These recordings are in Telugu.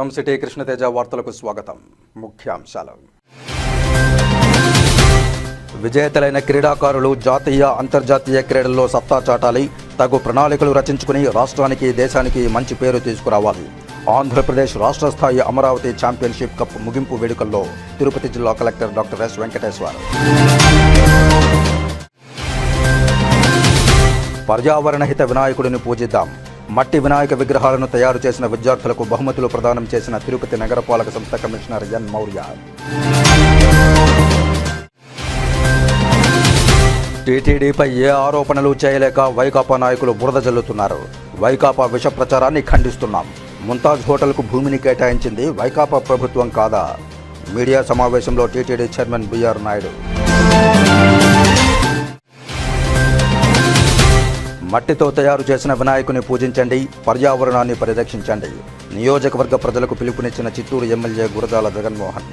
ఫ్రమ్ సిటీ కృష్ణతేజ వార్తలకు స్వాగతం. ముఖ్యాంశాలు. విజేతలైన క్రీడాకారులు జాతీయ అంతర్జాతీయ క్రీడల్లో సత్తా చాటాలి. తగు ప్రణాళికలు రచించుకుని రాష్ట్రానికి దేశానికి మంచి పేరు తీసుకురావాలి. ఆంధ్రప్రదేశ్ రాష్ట్ర స్థాయి అమరావతి ఛాంపియన్షిప్ కప్ ముగింపు వేడుకల్లో తిరుపతి జిల్లా కలెక్టర్ డాక్టర్ ఎస్ వెంకటేశ్వర్. పర్యావరణ హిత వినాయకుడిని పూజిద్దాం. మట్టి వినాయక విగ్రహాలను తయారు చేసిన విద్యార్థులకు బహుమతులు ప్రదానం చేసిన తిరుపతి నగరపాలక సంస్థ కమిషనర్ ఎన్ మౌర్య. టీటీడీపై ఏ ఆరోపణలు చేయలేక వైకాపా నాయకులు బురద జల్లుతున్నారు. వైకాపా విష ప్రచారాన్ని ఖండిస్తున్నాం. ముంతాజ్ హోటల్కు భూమిని కేటాయించింది వైకాపా ప్రభుత్వం కాదా? మీడియా సమావేశంలో టీటీడీ చైర్మన్ బిఆర్ నాయుడు. మట్టితో తయారు చేసిన వినాయకుని పూజించండి, పర్యావరణాన్ని పరిరక్షించండి. నియోజకవర్గ ప్రజలకు పిలుపునిచ్చిన చిత్తూరు ఎమ్మెల్యే గురజాల జగన్మోహన్.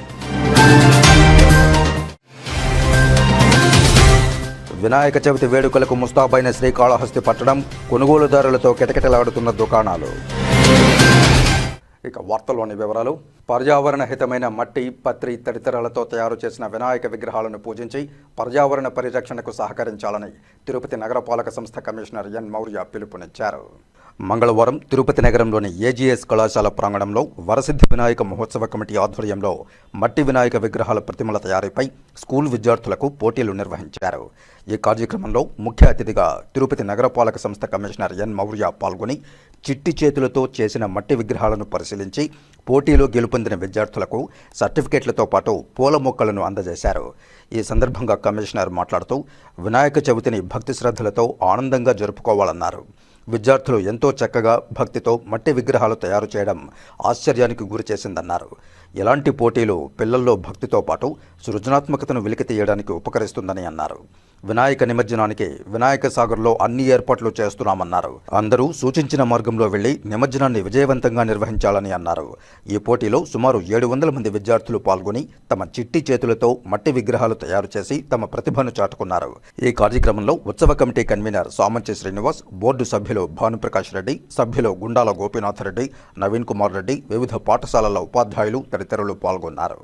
వినాయక చవితి వేడుకలకు ముస్తాబైన శ్రీకాళహస్తి పట్టణం, కొనుగోలుదారులతో కిటకిటలాడుతున్న దుకాణాలు. ఇక వార్తల్లోని వివరాలు. పర్యావరణ హితమైన మట్టి, పత్రి తదితరాలతో తయారు చేసిన వినాయక విగ్రహాలను పూజించి పర్యావరణ పరిరక్షణకు సహకరించాలని తిరుపతి నగరపాలక సంస్థ కమిషనర్ ఎన్ మౌర్య పిలుపునిచ్చారు. మంగళవారం తిరుపతి నగరంలోని ఏజీఎస్ కళాశాల ప్రాంగణంలో వరసిద్ధి వినాయక మహోత్సవ కమిటీ ఆధ్వర్యంలో మట్టి వినాయక విగ్రహాల ప్రతిమల తయారీపై స్కూల్ విద్యార్థులకు పోటీలు నిర్వహించారు. ఈ కార్యక్రమంలో ముఖ్య అతిథిగా తిరుపతి నగరపాలక సంస్థ కమిషనర్ ఎన్ మౌర్య పాల్గొని చిట్టి చేతులతో చేసిన మట్టి విగ్రహాలను పరిశీలించి పోటీలో గెలుపొందిన విద్యార్థులకు సర్టిఫికెట్లతో పాటు పూల మొక్కలను అందజేశారు. ఈ సందర్భంగా కమిషనర్ మాట్లాడుతూ వినాయక చవితిని భక్తి శ్రద్ధలతో ఆనందంగా జరుపుకోవాలన్నారు. విద్యార్థులు ఎంతో చక్కగా భక్తితో మట్టి విగ్రహాలు తయారు చేయడం ఆశ్చర్యానికి గురి చేసిందన్నారు. ఇలాంటి పోటీలు పిల్లల్లో భక్తితో పాటు సృజనాత్మకతను వెలికితీయడానికి ఉపకరిస్తుందని అన్నారు. వినాయక నిమజ్జనానికి వినాయక సాగర్లో అన్ని ఏర్పాట్లు చేస్తున్నామన్నారు. అందరూ సూచించిన మార్గంలో వెళ్లి నిమజ్జనాన్ని విజయవంతంగా నిర్వహించాలని అన్నారు. ఈ పోటీలో సుమారు 700 మంది విద్యార్థులు పాల్గొని తమ చిట్టి చేతులతో మట్టి విగ్రహాలు తయారు చేసి తమ ప్రతిభను చాటుకున్నారు. ఈ కార్యక్రమంలో ఉత్సవ committee convener Samanchi Srinivas, board సభ్యులు భానుప్రకాష్ రెడ్డి, సభ్యులు గుండాల గోపీనాథ్ రెడ్డి, నవీన్ కుమార్ రెడ్డి, వివిధ పాఠశాలల ఉపాధ్యాయులు తదితరులు పాల్గొన్నారు.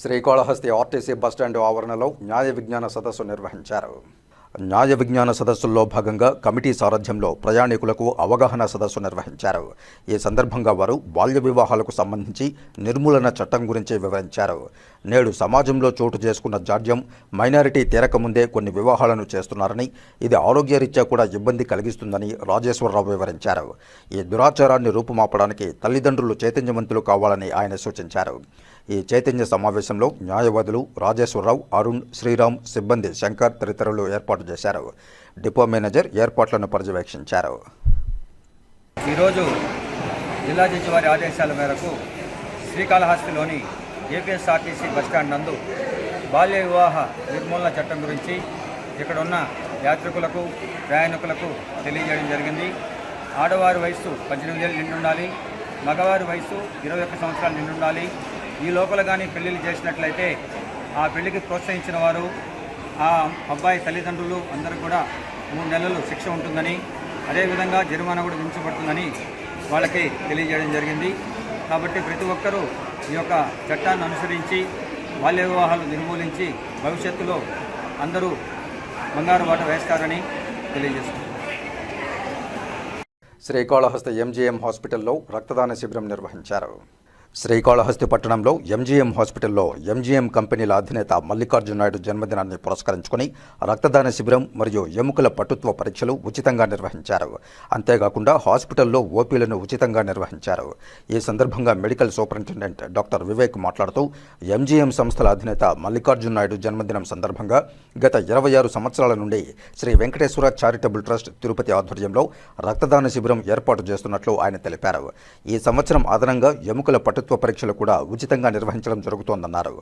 శ్రీకాళహస్తి ఆర్టీసీ బస్టాండ్ ఆవరణలో న్యాయ విజ్ఞాన సదస్సు నిర్వహించారు. న్యాయ విజ్ఞాన సదస్సుల్లో భాగంగా కమిటీ సారథ్యంలో ప్రయాణికులకు అవగాహన సదస్సు నిర్వహించారు. ఈ సందర్భంగా వారు బాల్య వివాహాలకు సంబంధించి నిర్మూలన చట్టం గురించి వివరించారు. నేడు సమాజంలో చోటు చేసుకున్న జాడ్యం, మైనారిటీ తీరకముందే కొన్ని వివాహాలను చేస్తున్నారని, ఇది ఆరోగ్యరీత్యా కూడా ఇబ్బంది కలిగిస్తుందని రాజేశ్వరరావు వివరించారు. ఈ దురాచారాన్ని రూపుమాపడానికి తల్లిదండ్రులు చైతన్యవంతులు కావాలని ఆయన సూచించారు. ఈ చైతన్య సమావేశంలో న్యాయవాదులు రాజేశ్వరరావు, అరుణ్, శ్రీరామ్, సిబ్బంది శంకర్ తదితరులు ఏర్పాటు చేశారు. డిపో మేనేజర్ ఏర్పాట్లను పర్యవేక్షించారు. ఈరోజు జిల్లా జడ్జి వారి ఆదేశాల మేరకు శ్రీకాళహస్తిలోని ఏపీఎస్ఆర్టీసీ బస్టాండ్ నందు బాల్య వివాహ నిర్మూలన చట్టం గురించి ఇక్కడ ఉన్న యాత్రికులకు, ప్రయాణికులకు తెలియజేయడం జరిగింది. ఆడవారి వయస్సు 18 ఏళ్ళు నిండుండాలి, మగవారి వయస్సు 21 సంవత్సరాలు నిండుండాలి. ఈ లోపల కానీ పెళ్లిళ్ళు చేసినట్లయితే ఆ పెళ్లికి ప్రోత్సహించిన వారు, ఆ అబ్బాయి తల్లిదండ్రులు అందరూ కూడా 3 నెలలు శిక్ష ఉంటుందని, అదేవిధంగా జరిమానా కూడా విధించబడుతుందని వాళ్ళకి తెలియజేయడం జరిగింది. కాబట్టి ప్రతి ఒక్కరూ ఈ యొక్క చట్టాన్ని అనుసరించి బాల్య వివాహాలు నిర్మూలించి భవిష్యత్తులో అందరూ బంగారు బాట వేస్తారని తెలియజేస్తున్నారు. శ్రీకాళహస్తి ఎంజీఎం హాస్పిటల్లో రక్తదాన శిబిరం నిర్వహించారు. శ్రీకాళహస్తి పట్టణంలో ఎంజీఎం హాస్పిటల్లో ఎంజీఎం కంపెనీల అధినేత మల్లికార్జున నాయుడు జన్మదినాన్ని పురస్కరించుకుని రక్తదాన శిబిరం మరియు ఎముకల పటుత్వ పరీక్షలు ఉచితంగా నిర్వహించారు. అంతేకాకుండా హాస్పిటల్లో ఓపీలను ఉచితంగా నిర్వహించారు. ఈ సందర్భంగా మెడికల్ సూపరింటెండెంట్ డాక్టర్ వివేక్ మాట్లాడుతూ ఎంజీఎం సంస్థల అధినేత మల్లికార్జున నాయుడు జన్మదినం సందర్భంగా గత 26 సంవత్సరాల నుండి శ్రీ వెంకటేశ్వర చారిటబుల్ ట్రస్ట్ తిరుపతి ఆధ్వర్యంలో రక్తదాన శిబిరం ఏర్పాటు చేస్తున్నట్లు ఆయన తెలిపారు. ఈ సంవత్సరం అదనంగా ఎముకల పటుత్వ పరీక్షలు కూడా ఉచితంగా నిర్వహించడం జరుగుతోందన్నారు.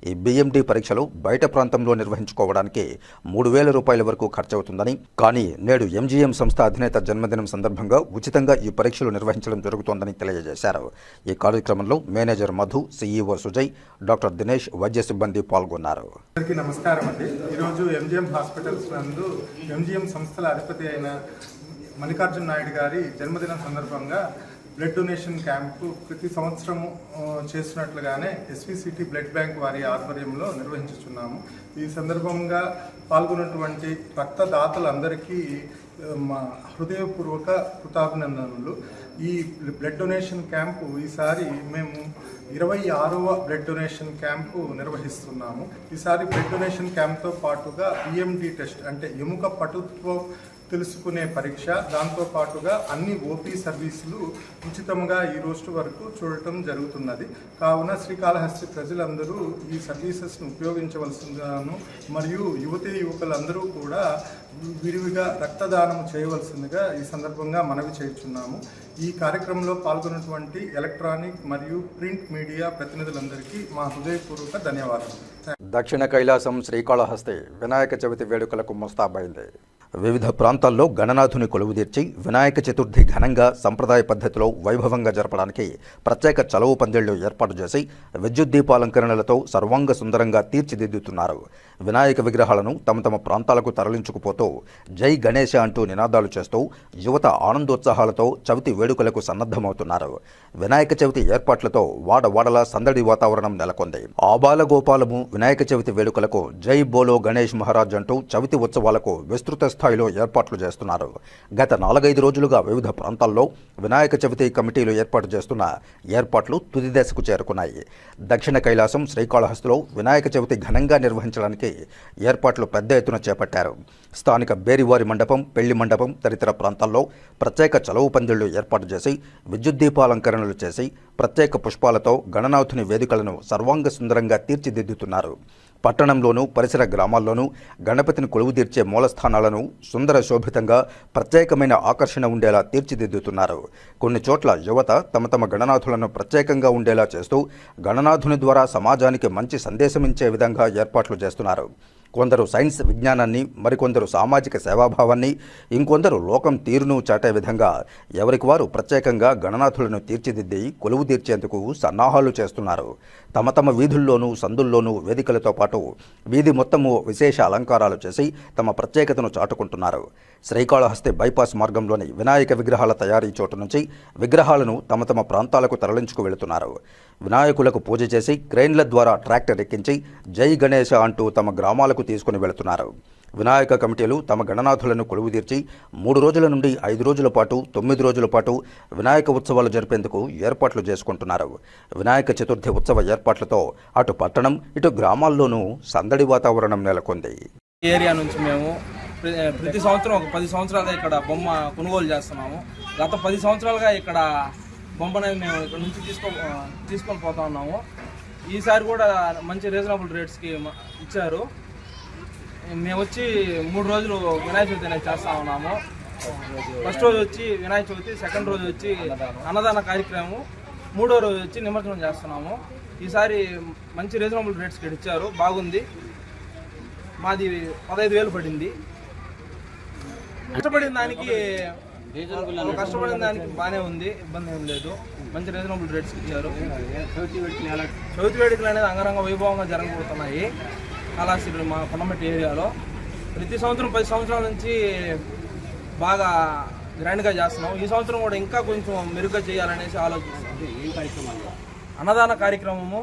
ఈ బిఎండి పరీక్షలు బయట ప్రాంతంలో నిర్వహించుకోవడానికి 3,000 రూపాయల వరకు ఖర్చవుతుందని, కానీ నేడు ఎంజీఎం సంస్థ అధినేత జన్మదినం సందర్భంగా ఉచితంగా ఈ పరీక్షలు నిర్వహించడం జరుగుతోందని తెలియజేశారు. ఈ కార్యక్రమంలో manager Madhu, CEO Sujay, doctor Dinesh, వైద్య సిబ్బంది పాల్గొన్నారు. నమస్కారం అండి. ఈరోజు ఎంజీఎం హాస్పిటల్స్ నందు ఎంజీఎం సంస్థల అధిపతి అయిన మల్లికార్జున నాయుడు గారి జన్మదినం సందర్భంగా బ్లడ్ డొనేషన్ క్యాంపు ప్రతి సంవత్సరము చేస్తున్నట్లుగానే ఎస్విసిటీ బ్లడ్ బ్యాంక్ వారి ఆధ్వర్యంలో నిర్వహించుచున్నాము. ఈ సందర్భంగా పాల్గొన్నటువంటి రక్తదాతలందరికీ మా హృదయపూర్వక కృతజ్ఞతలు. ఈ బ్లడ్ డొనేషన్ క్యాంపు ఈసారి మేము 26వ బ్లడ్ డొనేషన్ క్యాంపు నిర్వహిస్తున్నాము. ఈసారి బ్లడ్ డొనేషన్ క్యాంప్తో పాటుగా ఈఎండి టెస్ట్ అంటే ఎముక పటుత్వం తెలుసుకునే పరీక్ష, దాంతో పాటుగా అన్ని ఓపీ సర్వీసులు ఉచితంగా ఈ రోజు వరకు చూడటం జరుగుతున్నది. కావున శ్రీకాళహస్తి ప్రజలందరూ ఈ సర్వీసెస్ను ఉపయోగించవలసిందిగాను మరియు యువకులందరూ కూడా విరివిగా రక్తదానం చేయవలసిందిగా ఈ సందర్భంగా మనవి చేస్తున్నాము. ఈ కార్యక్రమంలో పాల్గొన్నటువంటి ఎలక్ట్రానిక్ మరియు ప్రింట్ మీడియా ప్రతినిధులందరికీ మా హృదయపూర్వక ధన్యవాదాలు. దక్షిణ కైలాసం శ్రీకాళహస్తి వినాయక చవితి వేడుకలకు ముస్తాబైంది. వివిధ ప్రాంతాల్లో గణనాథుని కొలువుదీర్చి వినాయక చతుర్థి ఘనంగా సంప్రదాయ పద్ధతిలో వైభవంగా జరపడానికి ప్రత్యేక చలవు పందిళ్లు ఏర్పాటు చేసి విద్యుత్ దీపాలంకరణలతో సర్వాంగ సుందరంగా తీర్చిదిద్దుతున్నారు. వినాయక విగ్రహాలను తమ తమ ప్రాంతాలకు తరలించుకుపోతూ జై గణేశ అంటూ నినాదాలు చేస్తూ యువత ఆనందోత్సాహాలతో చవితి వేడుకలకు సన్నద్ధమవుతున్నారు. వినాయక చవితి ఏర్పాట్లతో వాడవాడలా సందడి వాతావరణం నెలకొంది. ఆబాల గోపాలము వినాయక చవితి వేడుకలకు జై బోలో గణేష్ మహారాజ్ అంటూ చవితి ఉత్సవాలకు విస్తృత స్థాయిలో ఏర్పాట్లు చేస్తున్నారు. గత 4-5 రోజులుగా వివిధ ప్రాంతాల్లో వినాయక చవితి కమిటీలు ఏర్పాటు చేస్తున్న ఏర్పాట్లు తుది దశకు చేరుకున్నాయి. దక్షిణ కైలాసం శ్రీకాళహస్తిలో వినాయక చవితి ఘనంగా నిర్వహించడానికి ఏర్పాట్లు పెద్ద ఎత్తున చేపట్టారు. స్థానిక బేరివారి మండపం, పెళ్లి మండపం తదితర ప్రాంతాల్లో ప్రత్యేక చలవు పందిళ్లు ఏర్పాటు చేసి విద్యుత్ దీపాలంకరణలు చేసి ప్రత్యేక పుష్పాలతో గణనాథుని వేదికలను సర్వాంగ సుందరంగా తీర్చిదిద్దుతున్నారు. పట్టణంలోనూ పరిసర గ్రామాల్లోనూ గణపతిని కొలువుదీర్చే మూలస్థానాలను సుందర శోభితంగా ప్రత్యేకమైన ఆకర్షణ ఉండేలా తీర్చిదిద్దుతున్నారు. కొన్ని చోట్ల యువత తమ తమ గణనాథులను ప్రత్యేకంగా ఉండేలా చేస్తూ గణనాథుని ద్వారా సమాజానికి మంచి సందేశమిచ్చే విధంగా ఏర్పాట్లు చేస్తున్నారు. కొందరు సైన్స్ విజ్ఞానాన్ని, మరికొందరు సామాజిక సేవాభావాన్ని, ఇంకొందరు లోకం తీరును చాటే విధంగా ఎవరికి వారు ప్రత్యేకంగా గణనాథులను తీర్చిదిద్ది కొలువు తీర్చేందుకు సన్నాహాలు చేస్తున్నారు. తమ తమ వీధుల్లోనూ సందుల్లోనూ వేదికలతో పాటు వీధి మొత్తము విశేష అలంకారాలు చేసి తమ ప్రత్యేకతను చాటుకుంటున్నారు. శ్రీకాళహస్తి బైపాస్ మార్గంలోని వినాయక విగ్రహాల తయారీ చోటు నుంచి విగ్రహాలను తమ తమ ప్రాంతాలకు తరలించుకు వెళుతున్నారు. వినాయకులకు పూజ చేసి క్రెయిన్ల ద్వారా ట్రాక్టర్ ఎక్కించి జై గణేశ అంటూ తమ గ్రామాలకు తీసుకుని వెళుతున్నారు. వినాయక కమిటీలు తమ గణనాథులను కొలువుదీర్చి 3 రోజుల నుండి 5 రోజుల పాటు 9 రోజుల పాటు వినాయక ఉత్సవాలు జరిపేందుకు ఏర్పాట్లు చేసుకుంటున్నారు. వినాయక చతుర్థి ఉత్సవ ఏర్పాట్లతో అటు పట్టణం ఇటు గ్రామాల్లోనూ సందడి వాతావరణం నెలకొంది. ఈ ఏరియా నుంచి మేము ప్రతి సంవత్సరం ఒక 10 సంవత్సరాలుగా ఇక్కడ బొమ్మ కొనుగోలు చేస్తున్నాము. గత 10 సంవత్సరాలుగా ఇక్కడ బొమ్మని మేము ఇక్కడ నుంచి తీసుకొని పోతా ఉన్నాము. ఈసారి కూడా మంచి రీజనబుల్ రేట్స్కి ఇచ్చారు. మేము వచ్చి 3 రోజులు వినాయక చవితి అనేది చేస్తూ ఉన్నాము. ఫస్ట్ రోజు వచ్చి వినాయక చవితి, సెకండ్ రోజు వచ్చి అన్నదాన కార్యక్రమం, 3వ రోజు వచ్చి నిమజ్జనం చేస్తున్నాము. ఈసారి మంచి రీజనబుల్ రేట్స్కి ఇచ్చారు, బాగుంది. మాది 15,000 పడింది. కష్టపడిన దానికి బాగానే ఉంది, ఇబ్బంది ఏం లేదు. మంచి రీజనబుల్ రేట్స్కి ఇచ్చారు. చవితి వేడుకలు అనేది అంగరంగ వైభవంగా జరగబోతున్నాయి కాళహస్తి మా కొండమెట్టి ఏరియాలో. ప్రతి సంవత్సరం 10 సంవత్సరాల నుంచి బాగా గ్రాండ్గా చేస్తున్నాం. ఈ సంవత్సరం కూడా ఇంకా కొంచెం మెరుగ్గా చేయాలనేసి ఆలోచిస్తున్నాం. అన్నదాన కార్యక్రమము,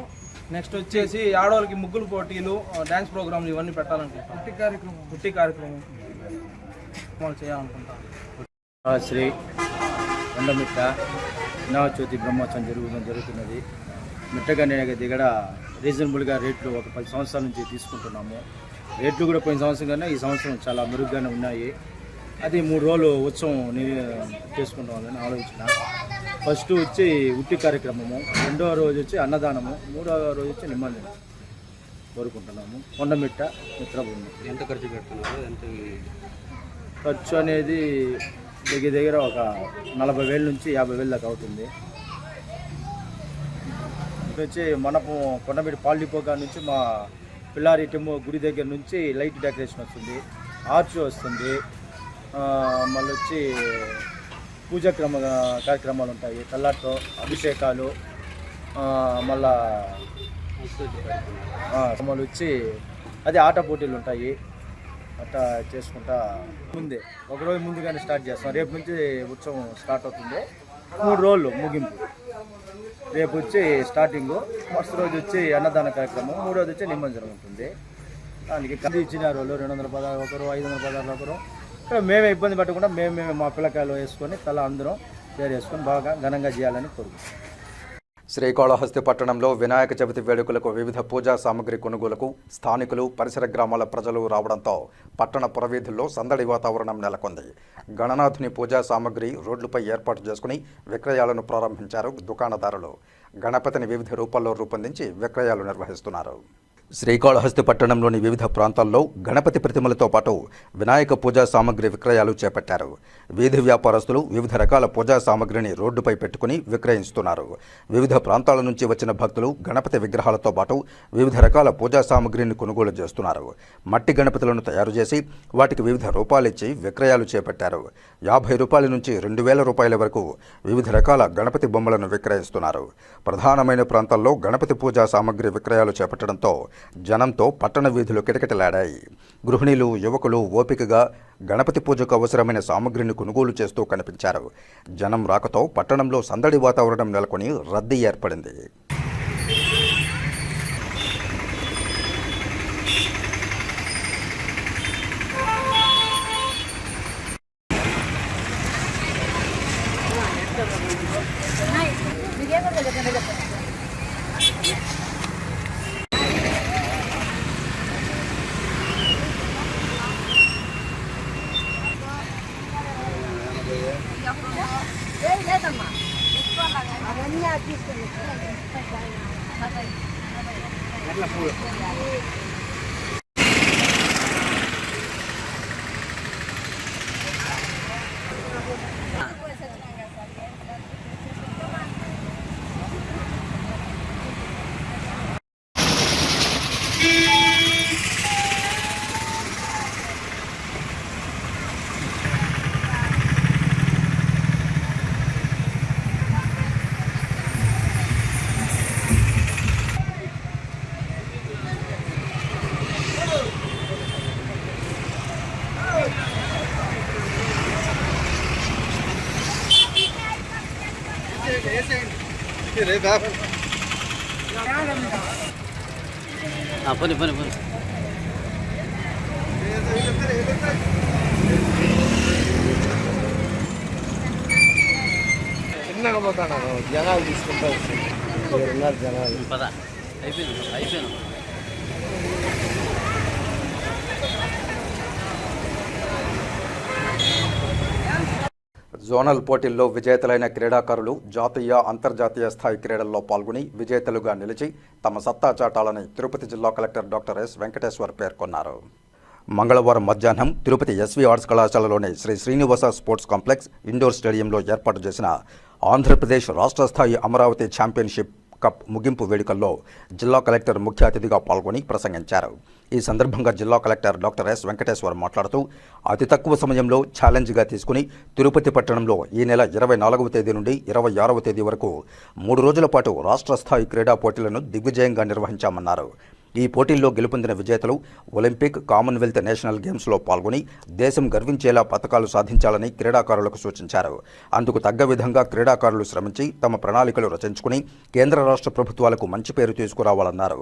నెక్స్ట్ వచ్చేసి ఆడవాళ్ళకి ముగ్గులు పోటీలు, డ్యాన్స్ ప్రోగ్రాంలు ఇవన్నీ పెట్టాలనుకుంటాం. పుట్టి కార్యక్రమం చేయాలనుకుంటాం. శ్రీ కొండమిట్ట వినాయక చవితి బ్రహ్మోత్సవం జరుగుతున్నది. మిట్టగానే దిగడ రీజనబుల్గా రేట్లు ఒక 10 సంవత్సరాల నుంచి తీసుకుంటున్నాము. రేట్లు కూడా పోయిన సంవత్సరం కన్నా ఈ సంవత్సరం చాలా మెరుగ్గానే ఉన్నాయి. అది 3 రోజులు ఉత్సవం చేసుకుంటామని ఆలోచించిన. ఫస్ట్ వచ్చి ఉట్టి కార్యక్రమము, 2వ రోజు వచ్చి అన్నదానము, 3వ రోజు వచ్చి నిమజ్జనం కోరుకుంటున్నాము. కొండమిట్ట మిత్రబృందం. ఎంత ఖర్చు పెడుతున్నారు? ఎంత ఖర్చు అనేది దగ్గర ఒక 40,000 నుంచి 50,000 దాకా అవుతుంది. వచ్చి మనపు కొండమిట్ట పాల్ డిపో కాడ నుంచి మా పిల్లారి టెంపు గుడి దగ్గర నుంచి లైట్ డెకరేషన్ వస్తుంది, ఆర్చ్ వస్తుంది. మళ్ళీ వచ్చి పూజా కార్యక్రమాలు ఉంటాయి, తెల్లారితో అభిషేకాలు, మళ్ళా వచ్చి అది ఆట పోటీలు ఉంటాయి. అట్లా చేసుకుంటా ఒకరోజు ముందుగానే స్టార్ట్ చేస్తాం. రేపు నుంచి ఉత్సవం స్టార్ట్ అవుతుంది. 3 రోజులు ముగింపు. రేపు వచ్చి స్టార్టింగ్, ఫస్ట్ రోజు వచ్చి అన్నదాన కార్యక్రమం, 3వ రోజు వచ్చి నిమజ్జనం ఉంటుంది. దానికి కంది ఇచ్చినారు వాళ్ళు 216 ఒకరు, 516 ఒకరు. ఇక్కడ మేమే ఇబ్బంది పెట్టకుండా మేమే మా పిల్లకాయలు వేసుకొని తల అందరం షేర్ చేసుకొని బాగా ఘనంగా చేయాలని కోరుకుంటున్నాం. శ్రీకాళహస్తి పట్టణంలో వినాయక చవితి వేడుకలకు వివిధ పూజా సామగ్రి కొనుగోలుకు స్థానికులు, పరిసర గ్రామాల ప్రజలు రావడంతో పట్టణ పురవీధుల్లో సందడి వాతావరణం నెలకొంది. గణనాథుని పూజా సామగ్రి రోడ్లపై ఏర్పాటు చేసుకుని విక్రయాలను ప్రారంభించారు దుకాణదారులు. గణపతిని వివిధ రూపాల్లో రూపొందించి విక్రయాలు నిర్వహిస్తున్నారు. శ్రీకాళహస్తి పట్టణంలోని వివిధ ప్రాంతాల్లో గణపతి ప్రతిమలతో పాటు వినాయక పూజా సామగ్రి విక్రయాలు చేపట్టారు. వీధి వ్యాపారస్తులు వివిధ రకాల పూజా సామగ్రిని రోడ్డుపై పెట్టుకుని విక్రయిస్తున్నారు. వివిధ ప్రాంతాల నుంచి వచ్చిన భక్తులు గణపతి విగ్రహాలతో పాటు వివిధ రకాల పూజా సామగ్రిని కొనుగోలు చేస్తున్నారు. మట్టి గణపతులను తయారు చేసి వాటికి వివిధ రూపాలిచ్చి విక్రయాలు చేపట్టారు. 50 రూపాయల నుంచి 2000 రూపాయల వరకు వివిధ రకాల గణపతి బొమ్మలను విక్రయిస్తున్నారు. ప్రధానమైన ప్రాంతాల్లో గణపతి పూజా సామగ్రి విక్రయాలు చేపట్టడంతో జనంతో పట్టణ వీధులు కిటకిటలాడాయి. గృహిణులు, యువకులు ఓపికగా గణపతి పూజకు అవసరమైన సామగ్రిని కొనుగోలు చేస్తూ కనిపించారు. జనం రాకతో పట్టణంలో సందడి వాతావరణం నెలకొని రద్దీ ఏర్పడింది. పని పని పని చిన్నగా పోతాను, జనాలు తీసుకుంటా ఉన్నారు. జనాలు పద అయిపోయింది. జోనల్ పోటీల్లో విజేతలైన క్రీడాకారులు జాతీయ, అంతర్జాతీయ స్థాయి క్రీడల్లో పాల్గొని విజేతలుగా నిలిచి తమ సత్తా చాటాలని తిరుపతి జిల్లా కలెక్టర్ డాక్టర్ ఎస్ వెంకటేశ్వర్ పేర్కొన్నారు. మంగళవారం మధ్యాహ్నం తిరుపతి ఎస్వి ఆర్ట్స్ కళాశాలలోని Sri Srinivasa sports complex indoor స్టేడియంలో ఏర్పాటు చేసిన ఆంధ్రప్రదేశ్ రాష్ట్ర స్థాయి అమరావతి ఛాంపియన్షిప్ కప్ ముగింపు వేడుకల్లో జిల్లా కలెక్టర్ ముఖ్య అతిథిగా పాల్గొని ప్రసంగించారు. ఈ సందర్భంగా జిల్లా కలెక్టర్ డాక్టర్ ఎస్ వెంకటేశ్వర్ మాట్లాడుతూ అతి తక్కువ సమయంలో ఛాలెంజ్గా తీసుకుని తిరుపతి పట్టణంలో ఈ నెల 24వ తేదీ నుండి 26వ తేదీ వరకు 3 రోజుల పాటు రాష్ట్ర స్థాయి క్రీడా పోటీలను దిగ్విజయంగా నిర్వహించామన్నారు. ఈ పోటీల్లో గెలుపొందిన విజేతలు ఒలింపిక్, కామన్వెల్త్, నేషనల్ గేమ్స్లో పాల్గొని దేశం గర్వించేలా పతకాలు సాధించాలని క్రీడాకారులకు సూచించారు. అందుకు తగ్గ విధంగా క్రీడాకారులు శ్రమించి తమ ప్రణాళికలు రచించుకుని కేంద్ర రాష్ట్ర ప్రభుత్వాలకు మంచి పేరు తీసుకురావాలన్నారు.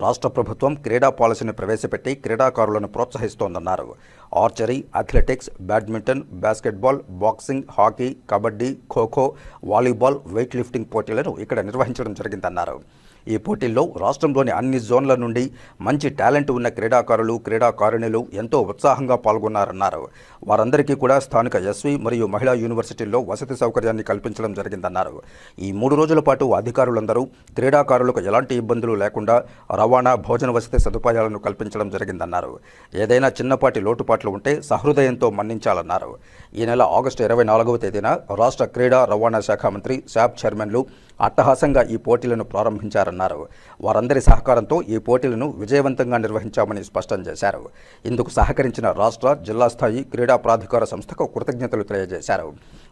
రాష్ట్ర ప్రభుత్వం క్రీడా పాలసీని ప్రవేశపెట్టి క్రీడాకారులను ప్రోత్సహిస్తోందన్నారు. Archery, athletics, badminton, basketball, boxing, hockey, kabaddi, kho kho, volleyball, weightlifting పోటీలను ఇక్కడ నిర్వహించడం జరిగిందన్నారు. ఈ పోటీల్లో రాష్ట్రంలోని అన్ని జోన్ల నుండి మంచి టాలెంట్ ఉన్న క్రీడాకారులు, క్రీడాకారిణులు ఎంతో ఉత్సాహంగా పాల్గొన్నారన్నారు. వారందరికీ కూడా స్థానిక ఎస్వి మరియు మహిళా యూనివర్సిటీల్లో వసతి సౌకర్యాన్ని కల్పించడం జరిగిందన్నారు. ఈ 3 రోజుల పాటు అధికారులందరూ క్రీడాకారులకు ఎలాంటి ఇబ్బందులు లేకుండా రవాణా, భోజన వసతి సదుపాయాలను కల్పించడం జరిగిందన్నారు. ఏదైనా చిన్నపాటి లోటుపాట్లు ఉంటే సహృదయంతో మన్నించాలన్నారు. ఈ నెల ఆగస్టు 24వ తేదీన రాష్ట్ర క్రీడా రవాణా శాఖ మంత్రి, శాప్ చైర్మన్లు అట్టహాసంగా ఈ పోటీలను ప్రారంభించారన్నారు. వారందరి సహకారంతో ఈ పోటీలను విజయవంతంగా నిర్వహించామని స్పష్టం చేశారు. ఇందుకు సహకరించిన రాష్ట్ర, జిల్లా స్థాయి క్రీడా ప్రాధికార సంస్థకు కృతజ్ఞతలు తెలియజేశారు.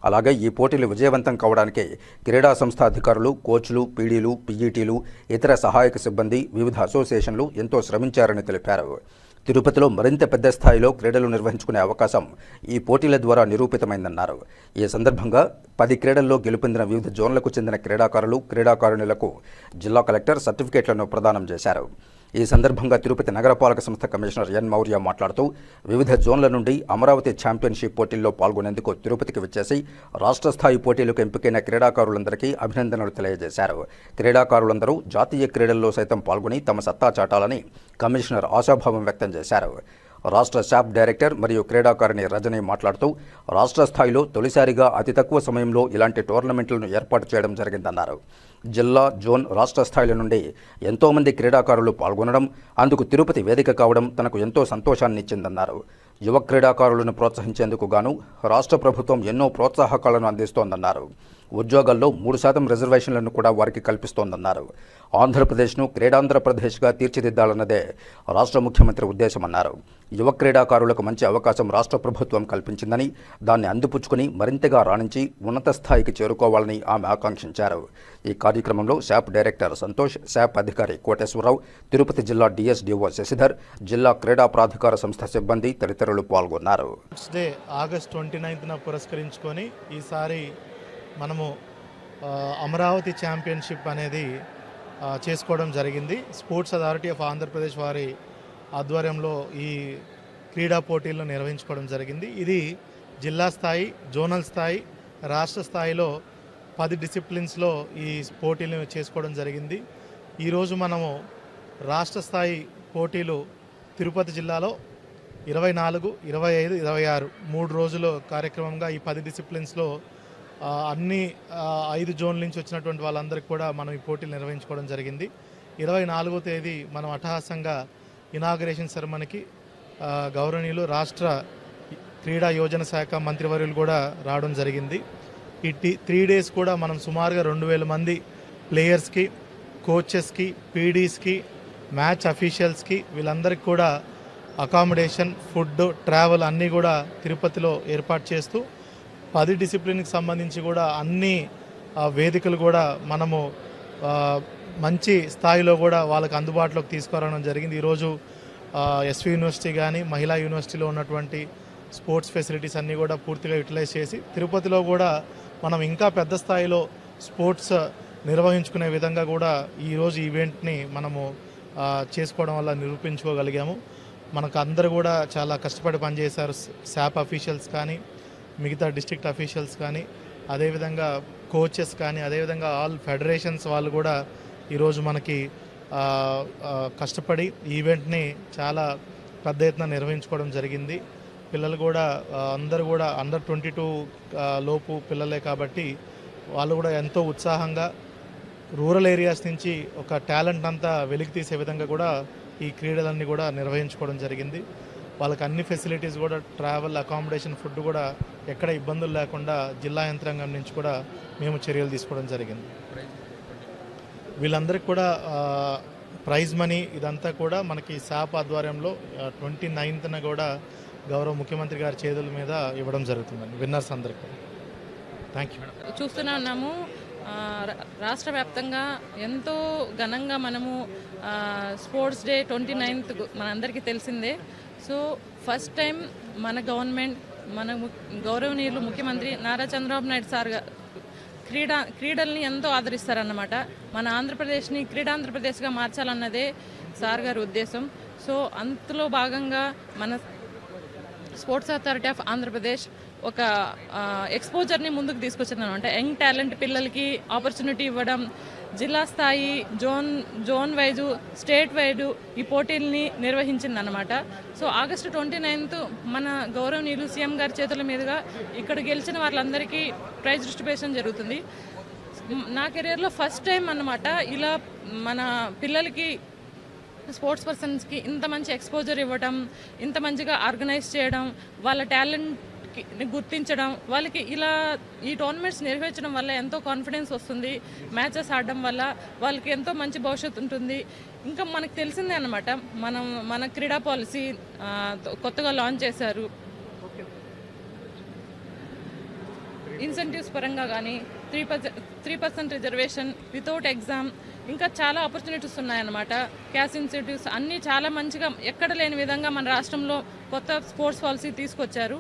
అలాగే ఈ పోటీలు విజయవంతం కావడానికి క్రీడా సంస్థ అధికారులు, కోచ్లు, పీడీలు, పీఈటీలు, ఇతర సహాయక సిబ్బంది, వివిధ అసోసియేషన్లు ఎంతో శ్రమించారని తెలిపారు. తిరుపతిలో మరింత పెద్ద స్థాయిలో క్రీడలు నిర్వహించుకునే అవకాశం ఈ పోటీల ద్వారా నిరూపితమైందన్నారు. ఈ సందర్భంగా 10 క్రీడల్లో గెలుపొందిన వివిధ జోన్లకు చెందిన క్రీడాకారులు, క్రీడాకారుణులకు జిల్లా కలెక్టర్ సర్టిఫికేట్లను ప్రదానం చేశారు. ఈ సందర్భంగా తిరుపతి నగరపాలక సంస్థ కమిషనర్ ఎన్ మౌర్య మాట్లాడుతూ వివిధ జోన్ల నుండి అమరావతి ఛాంపియన్షిప్ పోటీల్లో పాల్గొనేందుకు తిరుపతికి విచ్చేసి రాష్ట్ర స్థాయి పోటీలకు ఎంపికైన క్రీడాకారులందరికీ అభినందనలు తెలియజేశారు. క్రీడాకారులందరూ జాతీయ క్రీడల్లో సైతం పాల్గొని తమ సత్తా చాటాలని కమిషనర్ ఆశాభావం వ్యక్తం చేశారు. రాష్ట్ర శాప్ డైరెక్టర్ మరియు క్రీడాకారిణి రజని మాట్లాడుతూ రాష్ట్ర స్థాయిలో తొలిసారిగా అతి తక్కువ సమయంలో ఇలాంటి టోర్నమెంట్లను ఏర్పాటు చేయడం జరిగిందన్నారు. జిల్లా, జోన్, రాష్ట్ర స్థాయిల నుండి ఎంతోమంది క్రీడాకారులు పాల్గొనడం, అందుకు తిరుపతి వేదిక కావడం తనకు ఎంతో సంతోషాన్నిచ్చిందన్నారు. యువ క్రీడాకారులను ప్రోత్సహించేందుకు గాను రాష్ట్ర ప్రభుత్వం ఎన్నో ప్రోత్సాహకాలను అందిస్తోందన్నారు. ఉద్యోగాల్లో 3% రిజర్వేషన్లను కూడా వారికి కల్పిస్తోందన్నారు. ఆంధ్రప్రదేశ్ను క్రీడాంధ్రప్రదేశ్గా తీర్చిదిద్దాలన్నదే రాష్ట్ర ముఖ్యమంత్రి ఉద్దేశమన్నారు. యువ క్రీడాకారులకు మంచి అవకాశం రాష్ట్ర ప్రభుత్వం కల్పించిందని, దాన్ని అందిపుచ్చుకుని మరింతగా రాణించి ఉన్నత స్థాయికి చేరుకోవాలని ఆమె ఆకాంక్షించారు. ఈ కార్యక్రమంలో శాప్ డైరెక్టర్ సంతోష్, శాప్ అధికారి కోటేశ్వరరావు, తిరుపతి జిల్లా డిఎస్డిఓ శశిధర్, జిల్లా క్రీడా ప్రాధికార సంస్థ సిబ్బంది తదితరులు పాల్గొన్నారు. ఆగస్టు 29న పురస్కరించుకొని ఈసారి మనము అమరావతి ఛాంపియన్షిప్ అనేది చేసుకోవడం జరిగింది. స్పోర్ట్స్ అథారిటీ ఆఫ్ ఆంధ్రప్రదేశ్ వారి ఆధ్వర్యంలో ఈ క్రీడా పోటీలను నిర్వహించుకోవడం జరిగింది. ఇది జిల్లా స్థాయి, జోనల్ స్థాయి, రాష్ట్ర స్థాయిలో 10 డిసిప్లిన్స్లో ఈ పోటీలను చేసుకోవడం జరిగింది. ఈరోజు మనము రాష్ట్ర స్థాయి పోటీలు తిరుపతి జిల్లాలో 24, 25, 26 3 రోజుల కార్యక్రమంగా ఈ 10 డిసిప్లిన్స్లో అన్ని 5 జోన్ల నుంచి వచ్చినటువంటి వాళ్ళందరికీ కూడా మనం ఈ పోటీలు నిర్వహించుకోవడం జరిగింది. 24వ తేదీ మనం అట్టహాసంగా ఇనాగరేషన్ సెరమనీకి గౌరవనీయులు రాష్ట్ర క్రీడా యోజన శాఖ మంత్రివర్యులు కూడా రావడం జరిగింది. ఈ 3 డేస్ కూడా మనం సుమారుగా 2000 మంది ప్లేయర్స్కి, కోచెస్కి, పీడీస్కి, మ్యాచ్ అఫీషియల్స్కి వీళ్ళందరికీ కూడా అకామిడేషన్, ఫుడ్, ట్రావెల్ అన్నీ కూడా తిరుపతిలో ఏర్పాటు చేస్తూ 10 డిసిప్లిన్కి సంబంధించి కూడా అన్ని వేదికలు కూడా మనము మంచి స్థాయిలో కూడా వాళ్ళకి అందుబాటులోకి తీసుకురావడం జరిగింది. ఈరోజు ఎస్వి యూనివర్సిటీ కానీ, మహిళా యూనివర్సిటీలో ఉన్నటువంటి స్పోర్ట్స్ ఫెసిలిటీస్ అన్నీ కూడా పూర్తిగా యూటిలైజ్ చేసి తిరుపతిలో కూడా మనం ఇంకా పెద్ద స్థాయిలో స్పోర్ట్స్ నిర్వహించుకునే విధంగా కూడా ఈరోజు ఈవెంట్ని మనము చేసుకోవడం వల్ల నిరూపించుకోగలిగాము. మనకు అందరూ కూడా చాలా కష్టపడి పనిచేశారు. శాప్ అఫీషియల్స్ కానీ, మిగతా డిస్ట్రిక్ట్ అఫీషియల్స్ కానీ, అదేవిధంగా కోచెస్ కానీ, అదేవిధంగా ఆల్ ఫెడరేషన్స్ వాళ్ళు కూడా ఈరోజు మనకి కష్టపడి ఈవెంట్ని చాలా పెద్ద ఎత్తున నిర్వహించుకోవడం జరిగింది. పిల్లలు కూడా అందరూ కూడా అండర్ 22 లోపు పిల్లలే కాబట్టి వాళ్ళు కూడా ఎంతో ఉత్సాహంగా రూరల్ ఏరియాస్ నుంచి ఒక టాలెంట్ అంతా వెలికి తీసే విధంగా కూడా ఈ క్రీడలన్నీ కూడా నిర్వహించుకోవడం జరిగింది. వాళ్ళకి అన్ని ఫెసిలిటీస్ కూడా, ట్రావెల్, అకామిడేషన్, ఫుడ్ కూడా ఎక్కడ ఇబ్బందులు లేకుండా జిల్లా యంత్రాంగం నుంచి కూడా మేము చర్యలు తీసుకోవడం జరిగింది. వీళ్ళందరికీ కూడా ప్రైజ్ మనీ ఇదంతా కూడా మనకి శాప్ ఆధ్వర్యంలో 29న కూడా గౌరవ ముఖ్యమంత్రి గారి చేతుల మీద ఇవ్వడం జరుగుతుందండి విన్నర్స్ అందరికీ. Thank you. చూస్తూనే ఉన్నాము, రాష్ట్ర వ్యాప్తంగా ఎంతో ఘనంగా మనము స్పోర్ట్స్ డే 29th మనందరికీ తెలిసిందే. సో ఫస్ట్ టైం మన గవర్నమెంట్, మన గౌరవనీయులు ముఖ్యమంత్రి నారా చంద్రబాబు నాయుడు సార్ క్రీడల్ని ఎంతో ఆదరిస్తారన్నమాట. మన ఆంధ్రప్రదేశ్ని క్రీడాంధ్రప్రదేశ్గా మార్చాలన్నదే సార్ గారి ఉద్దేశం. సో అందులో భాగంగా మన స్పోర్ట్స్ అథారిటీ ఆఫ్ ఆంధ్రప్రదేశ్ ఒక ఎక్స్పోజర్ని ముందుకు తీసుకొచ్చిందనమాట. యంగ్ టాలెంట్ పిల్లలకి ఆపర్చునిటీ ఇవ్వడం, జిల్లా స్థాయి, జోన్ వైజు, స్టేట్ వైడు ఈ పోటీల్ని నిర్వహించిందనమాట. సో ఆగస్టు 29th మన గౌరవనీయులు సీఎం గారి చేతుల మీదుగా ఇక్కడ గెలిచిన వాళ్ళందరికీ ప్రైజ్ డిస్ట్రిబ్యూషన్ జరుగుతుంది. నా కెరియర్లో ఫస్ట్ టైం అన్నమాట ఇలా మన పిల్లలకి, స్పోర్ట్స్ పర్సన్స్కి ఇంత మంచి ఎక్స్పోజర్ ఇవ్వడం, ఇంత మంచిగా ఆర్గనైజ్ చేయడం, వాళ్ళ టాలెంట్ని గుర్తించడం, వాళ్ళకి ఇలా ఈ టోర్నమెంట్స్ నిర్వహించడం వల్ల ఎంతో కాన్ఫిడెన్స్ వస్తుంది. మ్యాచెస్ ఆడడం వల్ల వాళ్ళకి ఎంతో మంచి భవిష్యత్తు ఉంటుంది. ఇంకా మనకు తెలిసిందే అన్నమాట, మన క్రీడా పాలసీ కొత్తగా లాంచ్ చేశారు. ఇన్సెంటివ్స్ పరంగా కానీ 3% రిజర్వేషన్, వితౌట్ ఎగ్జామ్, ఇంకా చాలా ఆపర్చునిటీస్ ఉన్నాయన్నమాట. క్యాష్ ఇన్సెంటివ్స్ అన్నీ చాలా మంచిగా ఎక్కడ లేని విధంగా మన రాష్ట్రంలో కొత్త స్పోర్ట్స్ పాలసీ తీసుకొచ్చారు.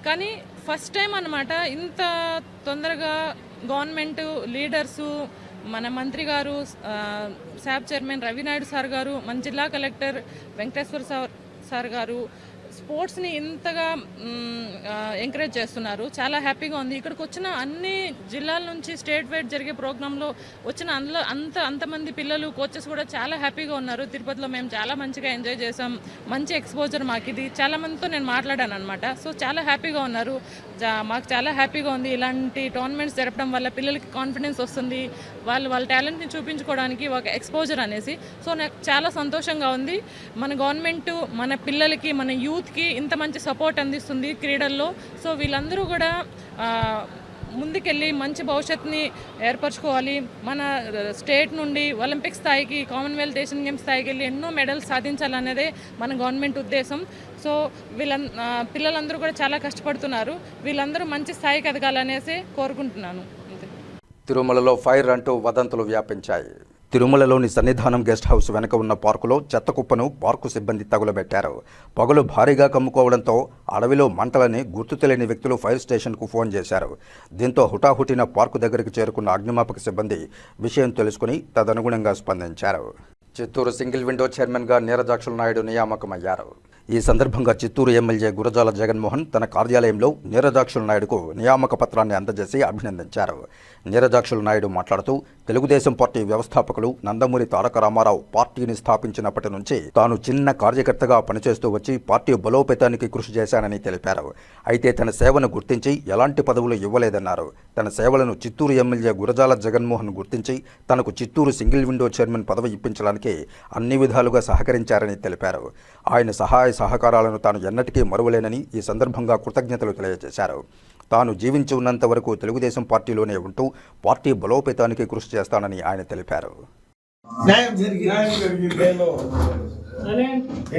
కానీ ఫస్ట్ టైం అన్నమాట ఇంత తొందరగా గవర్నమెంట్ లీడర్సు, మన మంత్రి గారు, శాప్ చైర్మన్ రవినాయుడు సార్ గారు, మన జిల్లా కలెక్టర్ వెంకటేశ్వర సార్ గారు స్పోర్ట్స్ని ఇంతగా ఎంకరేజ్ చేస్తున్నారు. చాలా హ్యాపీగా ఉంది. ఇక్కడికి వచ్చిన అన్ని జిల్లాల నుంచి స్టేట్ వైడ్ జరిగే ప్రోగ్రాంలో వచ్చిన అందులో అంతమంది పిల్లలు, కోచెస్ కూడా చాలా హ్యాపీగా ఉన్నారు. తిరుపతిలో మేము చాలా మంచిగా ఎంజాయ్ చేసాం. మంచి ఎక్స్పోజర్ మాకు ఇది. చాలా మందితో నేను మాట్లాడాను అనమాట. సో చాలా హ్యాపీగా ఉన్నారు. మాకు చాలా హ్యాపీగా ఉంది. ఇలాంటి టోర్నమెంట్స్ జరపడం వల్ల పిల్లలకి కాన్ఫిడెన్స్ వస్తుంది. వాళ్ళ టాలెంట్ని చూపించుకోవడానికి ఒక ఎక్స్పోజర్ అనేసి. సో నాకు చాలా సంతోషంగా ఉంది. మన గవర్నమెంట్ మన పిల్లలకి, మన యూత్కి ఇంత మంచి సపోర్ట్ అందిస్తుంది క్రీడల్లో. సో వీళ్ళందరూ కూడా ముందుకెళ్ళి మంచి భవిష్యత్తుని ఏర్పరచుకోవాలి. మన స్టేట్ నుండి ఒలింపిక్ స్థాయికి, కామన్వెల్త్ ఏషియన్ గేమ్స్ స్థాయికి వెళ్ళి ఎన్నో మెడల్స్ సాధించాలనేదే మన గవర్నమెంట్ ఉద్దేశం. సో పిల్లలందరూ కూడా చాలా కష్టపడుతున్నారు. వీళ్ళందరూ మంచి స్థాయికి ఎదగాలనేసి కోరుకుంటున్నాను. తిరుమలలో ఫైర్ అంటూ వదంతులు వ్యాపించాయి. తిరుమలలోని సన్నిధానం గెస్ట్ హౌస్ వెనక ఉన్న పార్కులో చెత్త కుప్పను పార్కు సిబ్బంది తగులబెట్టారు. పొగలు భారీగా కమ్ముకోవడంతో అడవిలో మంటలని గుర్తు తెలియని వ్యక్తులు ఫైర్ స్టేషన్కు ఫోన్ చేశారు. దీంతో హుటాహుటిన పార్కు దగ్గరికి చేరుకున్న అగ్నిమాపక సిబ్బంది విషయం తెలుసుకుని తదనుగుణంగా స్పందించారు. చిత్తూరు సింగిల్ విండో చైర్మన్గా నీరజాక్షుల నాయుడు నియామకమయ్యారు. ఈ సందర్భంగా చిత్తూరు ఎమ్మెల్యే గురజాల జగన్మోహన్ తన కార్యాలయంలో నీరజాక్షుల నాయుడుకు నియామక పత్రాన్ని అందజేసి అభినందించారు. నీరజాక్షుల నాయుడు మాట్లాడుతూ తెలుగుదేశం పార్టీ వ్యవస్థాపకులు నందమూరి తారక రామారావు పార్టీని స్థాపించినప్పటి నుంచి తాను చిన్న కార్యకర్తగా పనిచేస్తూ వచ్చి పార్టీ బలోపేతానికి కృషి చేశానని తెలిపారు. అయితే తన సేవను గుర్తించి ఎలాంటి పదవులు ఇవ్వలేదన్నారు. తన సేవలను చిత్తూరు ఎమ్మెల్యే గురజాల జగన్మోహన్ గుర్తించి తనకు చిత్తూరు సింగిల్ విండో చైర్మన్ పదవి ఇప్పించడానికి అన్ని విధాలుగా సహకరించారని తెలిపారు. ఆయన సహాయ సహకారాలను తాను ఎన్నటికీ మరువలేనని ఈ సందర్భంగా కృతజ్ఞతలు తెలియజేశారు. తాను జీవించి ఉన్నంత వరకు తెలుగుదేశం పార్టీలోనే ఉంటూ పార్టీ బలోపేతానికి కృషి చేస్తానని ఆయన తెలిపారు.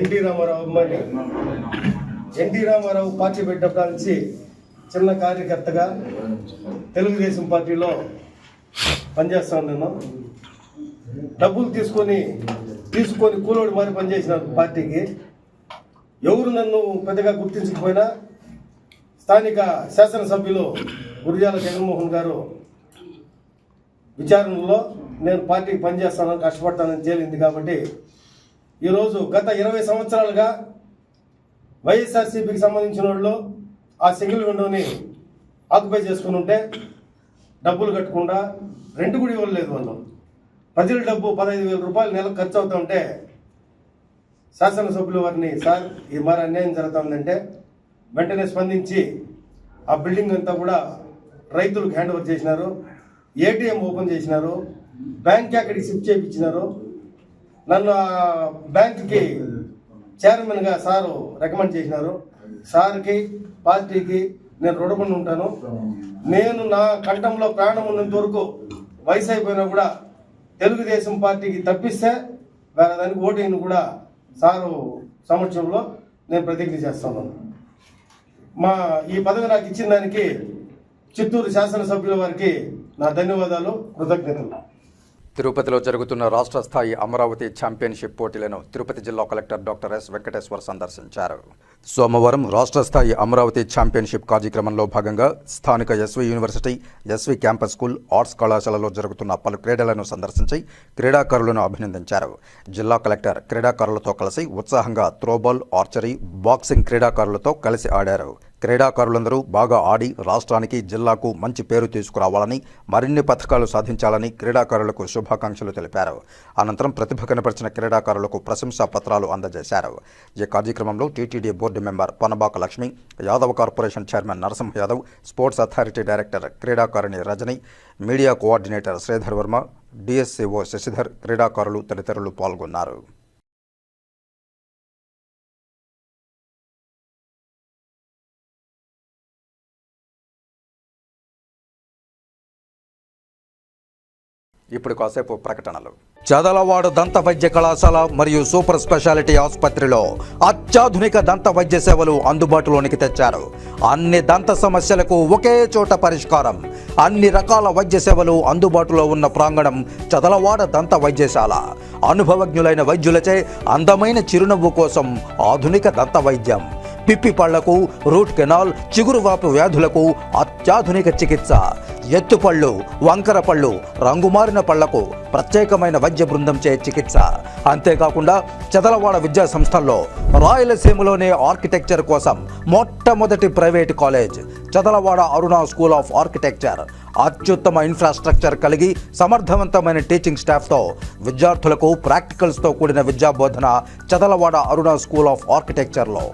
ఎన్టీ రామారావు పార్టీ పెట్టినప్పటి నుంచి చిన్న కార్యకర్తగా తెలుగుదేశం పార్టీలో పనిచేస్తా ఉన్నాను. డబ్బులు తీసుకొని కూలోడు మారి పనిచేసిన పార్టీకి ఎవరు నన్ను పెద్దగా గుర్తించకపోయినా స్థానిక శాసనసభ్యులు గురజాల జగన్మోహన్ గారు విచారణలో నేను పార్టీకి పనిచేస్తానని, కష్టపడతానని తేలింది. కాబట్టి ఈరోజు గత 20 సంవత్సరాలుగా వైఎస్ఆర్సీపీకి సంబంధించిన వాళ్ళు ఆ సింగిల్ విండోని ఆక్యుపై చేసుకుని ఉంటే డబ్బులు కట్టకుండా రెంట్ కూడా ఇవ్వలేదు. వాళ్ళు ప్రజల డబ్బు 15,000 రూపాయలు నెలకు ఖర్చు అవుతా ఉంటే శాసనసభ్యులు వారిని, సార్ ఇది మరి అన్యాయం జరుగుతుందంటే వెంటనే స్పందించి ఆ బిల్డింగ్ అంతా కూడా రైతులకు హ్యాండ్ ఓవర్ చేసినారు. ఏటీఎం ఓపెన్ చేసినారు. బ్యాంక్ అక్కడికి షిఫ్ట్ చేయించినారు. నన్ను ఆ బ్యాంక్కి చైర్మన్గా సారు రికమెండ్ చేసినారు. సార్కి, పార్టీకి నేను రుణపడి ఉంటాను. నేను నా కంఠంలో ప్రాణం ఉన్నంత వరకు వయసు అయిపోయినా కూడా తెలుగుదేశం పార్టీకి తప్పిస్తే వేరే దానికి ఓటింగ్ను కూడా సారు సమక్షంలో నేను ప్రతిజ్ఞ చేస్తాను. ఈ పదవి నాకు ఇచ్చిన దానికి చిత్తూరు శాసనసభ్యుల వారికి నా ధన్యవాదాలు, కృతజ్ఞతలు. తిరుపతిలో జరుగుతున్న రాష్ట్ర స్థాయి అమరావతి ఛాంపియన్షిప్ పోటీలను తిరుపతి జిల్లా కలెక్టర్ డాక్టర్ ఎస్ వెంకటేశ్వర్ సందర్శించారు. సోమవారం రాష్ట్ర స్థాయి అమరావతి ఛాంపియన్షిప్ కార్యక్రమంలో భాగంగా స్థానిక SV university, SV campus school, arts కళాశాలలో జరుగుతున్న పలు క్రీడలను సందర్శించి క్రీడాకారులను అభినందించారు. జిల్లా కలెక్టర్ క్రీడాకారులతో కలిసి ఉత్సాహంగా త్రోబాల్, ఆర్చరీ, బాక్సింగ్ క్రీడాకారులతో కలిసి ఆడారు. క్రీడాకారులందరూ బాగా ఆడి రాష్ట్రానికి, జిల్లాకు మంచి పేరు తీసుకురావాలని, మరిన్ని పథకాలు సాధించాలని క్రీడాకారులకు శుభాకాంక్షలు తెలిపారు. అనంతరం ప్రతిభ కనపరిచిన క్రీడాకారులకు ప్రశంసా పత్రాలు అందజేశారు. ఈ కార్యక్రమంలో TTD board member Panabaka Lakshmi, Yadav corporation chairman Narasimha Yadav, sports authority director క్రీడాకారిణి రజని, మీడియా కోఆర్డినేటర్ శ్రీధర్ వర్మ, డిఎస్సీఓ శశిధర్, క్రీడాకారులు తదితరులు పాల్గొన్నారు. ఇప్పుడు కాసేపు ప్రకటనలు. చదలవాడ దంత వైద్య కళాశాల మరియు సూపర్ స్పెషాలిటీ ఆసుపత్రిలో అత్యాధునిక దంత వైద్య సేవలు అందుబాటులోనికి తెచ్చారు. అన్ని దంత సమస్యలకు ఒకే చోట పరిష్కారం. అన్ని రకాల వైద్య సేవలు అందుబాటులో ఉన్న ప్రాంగణం చదలవాడ దంత వైద్యశాల. అనుభవజ్ఞులైన వైద్యులచే అందమైన చిరునవ్వు కోసం ఆధునిక దంత వైద్యం. పిప్పి పళ్లకు, రూట్ కెనాల్, చిగురువాపు వ్యాధులకు అత్యాధునిక చికిత్స. ఎత్తుపళ్ళు, వంకర పళ్ళు, రంగుమారిన పళ్లకు ప్రత్యేకమైన వైద్య బృందంచే చికిత్స. అంతేకాకుండా చదలవాడ విద్యా సంస్థల్లో రాయలసీమలోనే ఆర్కిటెక్చర్ కోసం మొట్టమొదటి private college Chadalavada Aruna school of architecture. అత్యుత్తమ ఇన్ఫ్రాస్ట్రక్చర్ కలిగి సమర్థవంతమైన టీచింగ్ స్టాఫ్తో విద్యార్థులకు ప్రాక్టికల్స్తో కూడిన విద్యా బోధన చదలవాడ అరుణ స్కూల్ ఆఫ్ ఆర్కిటెక్చర్లో.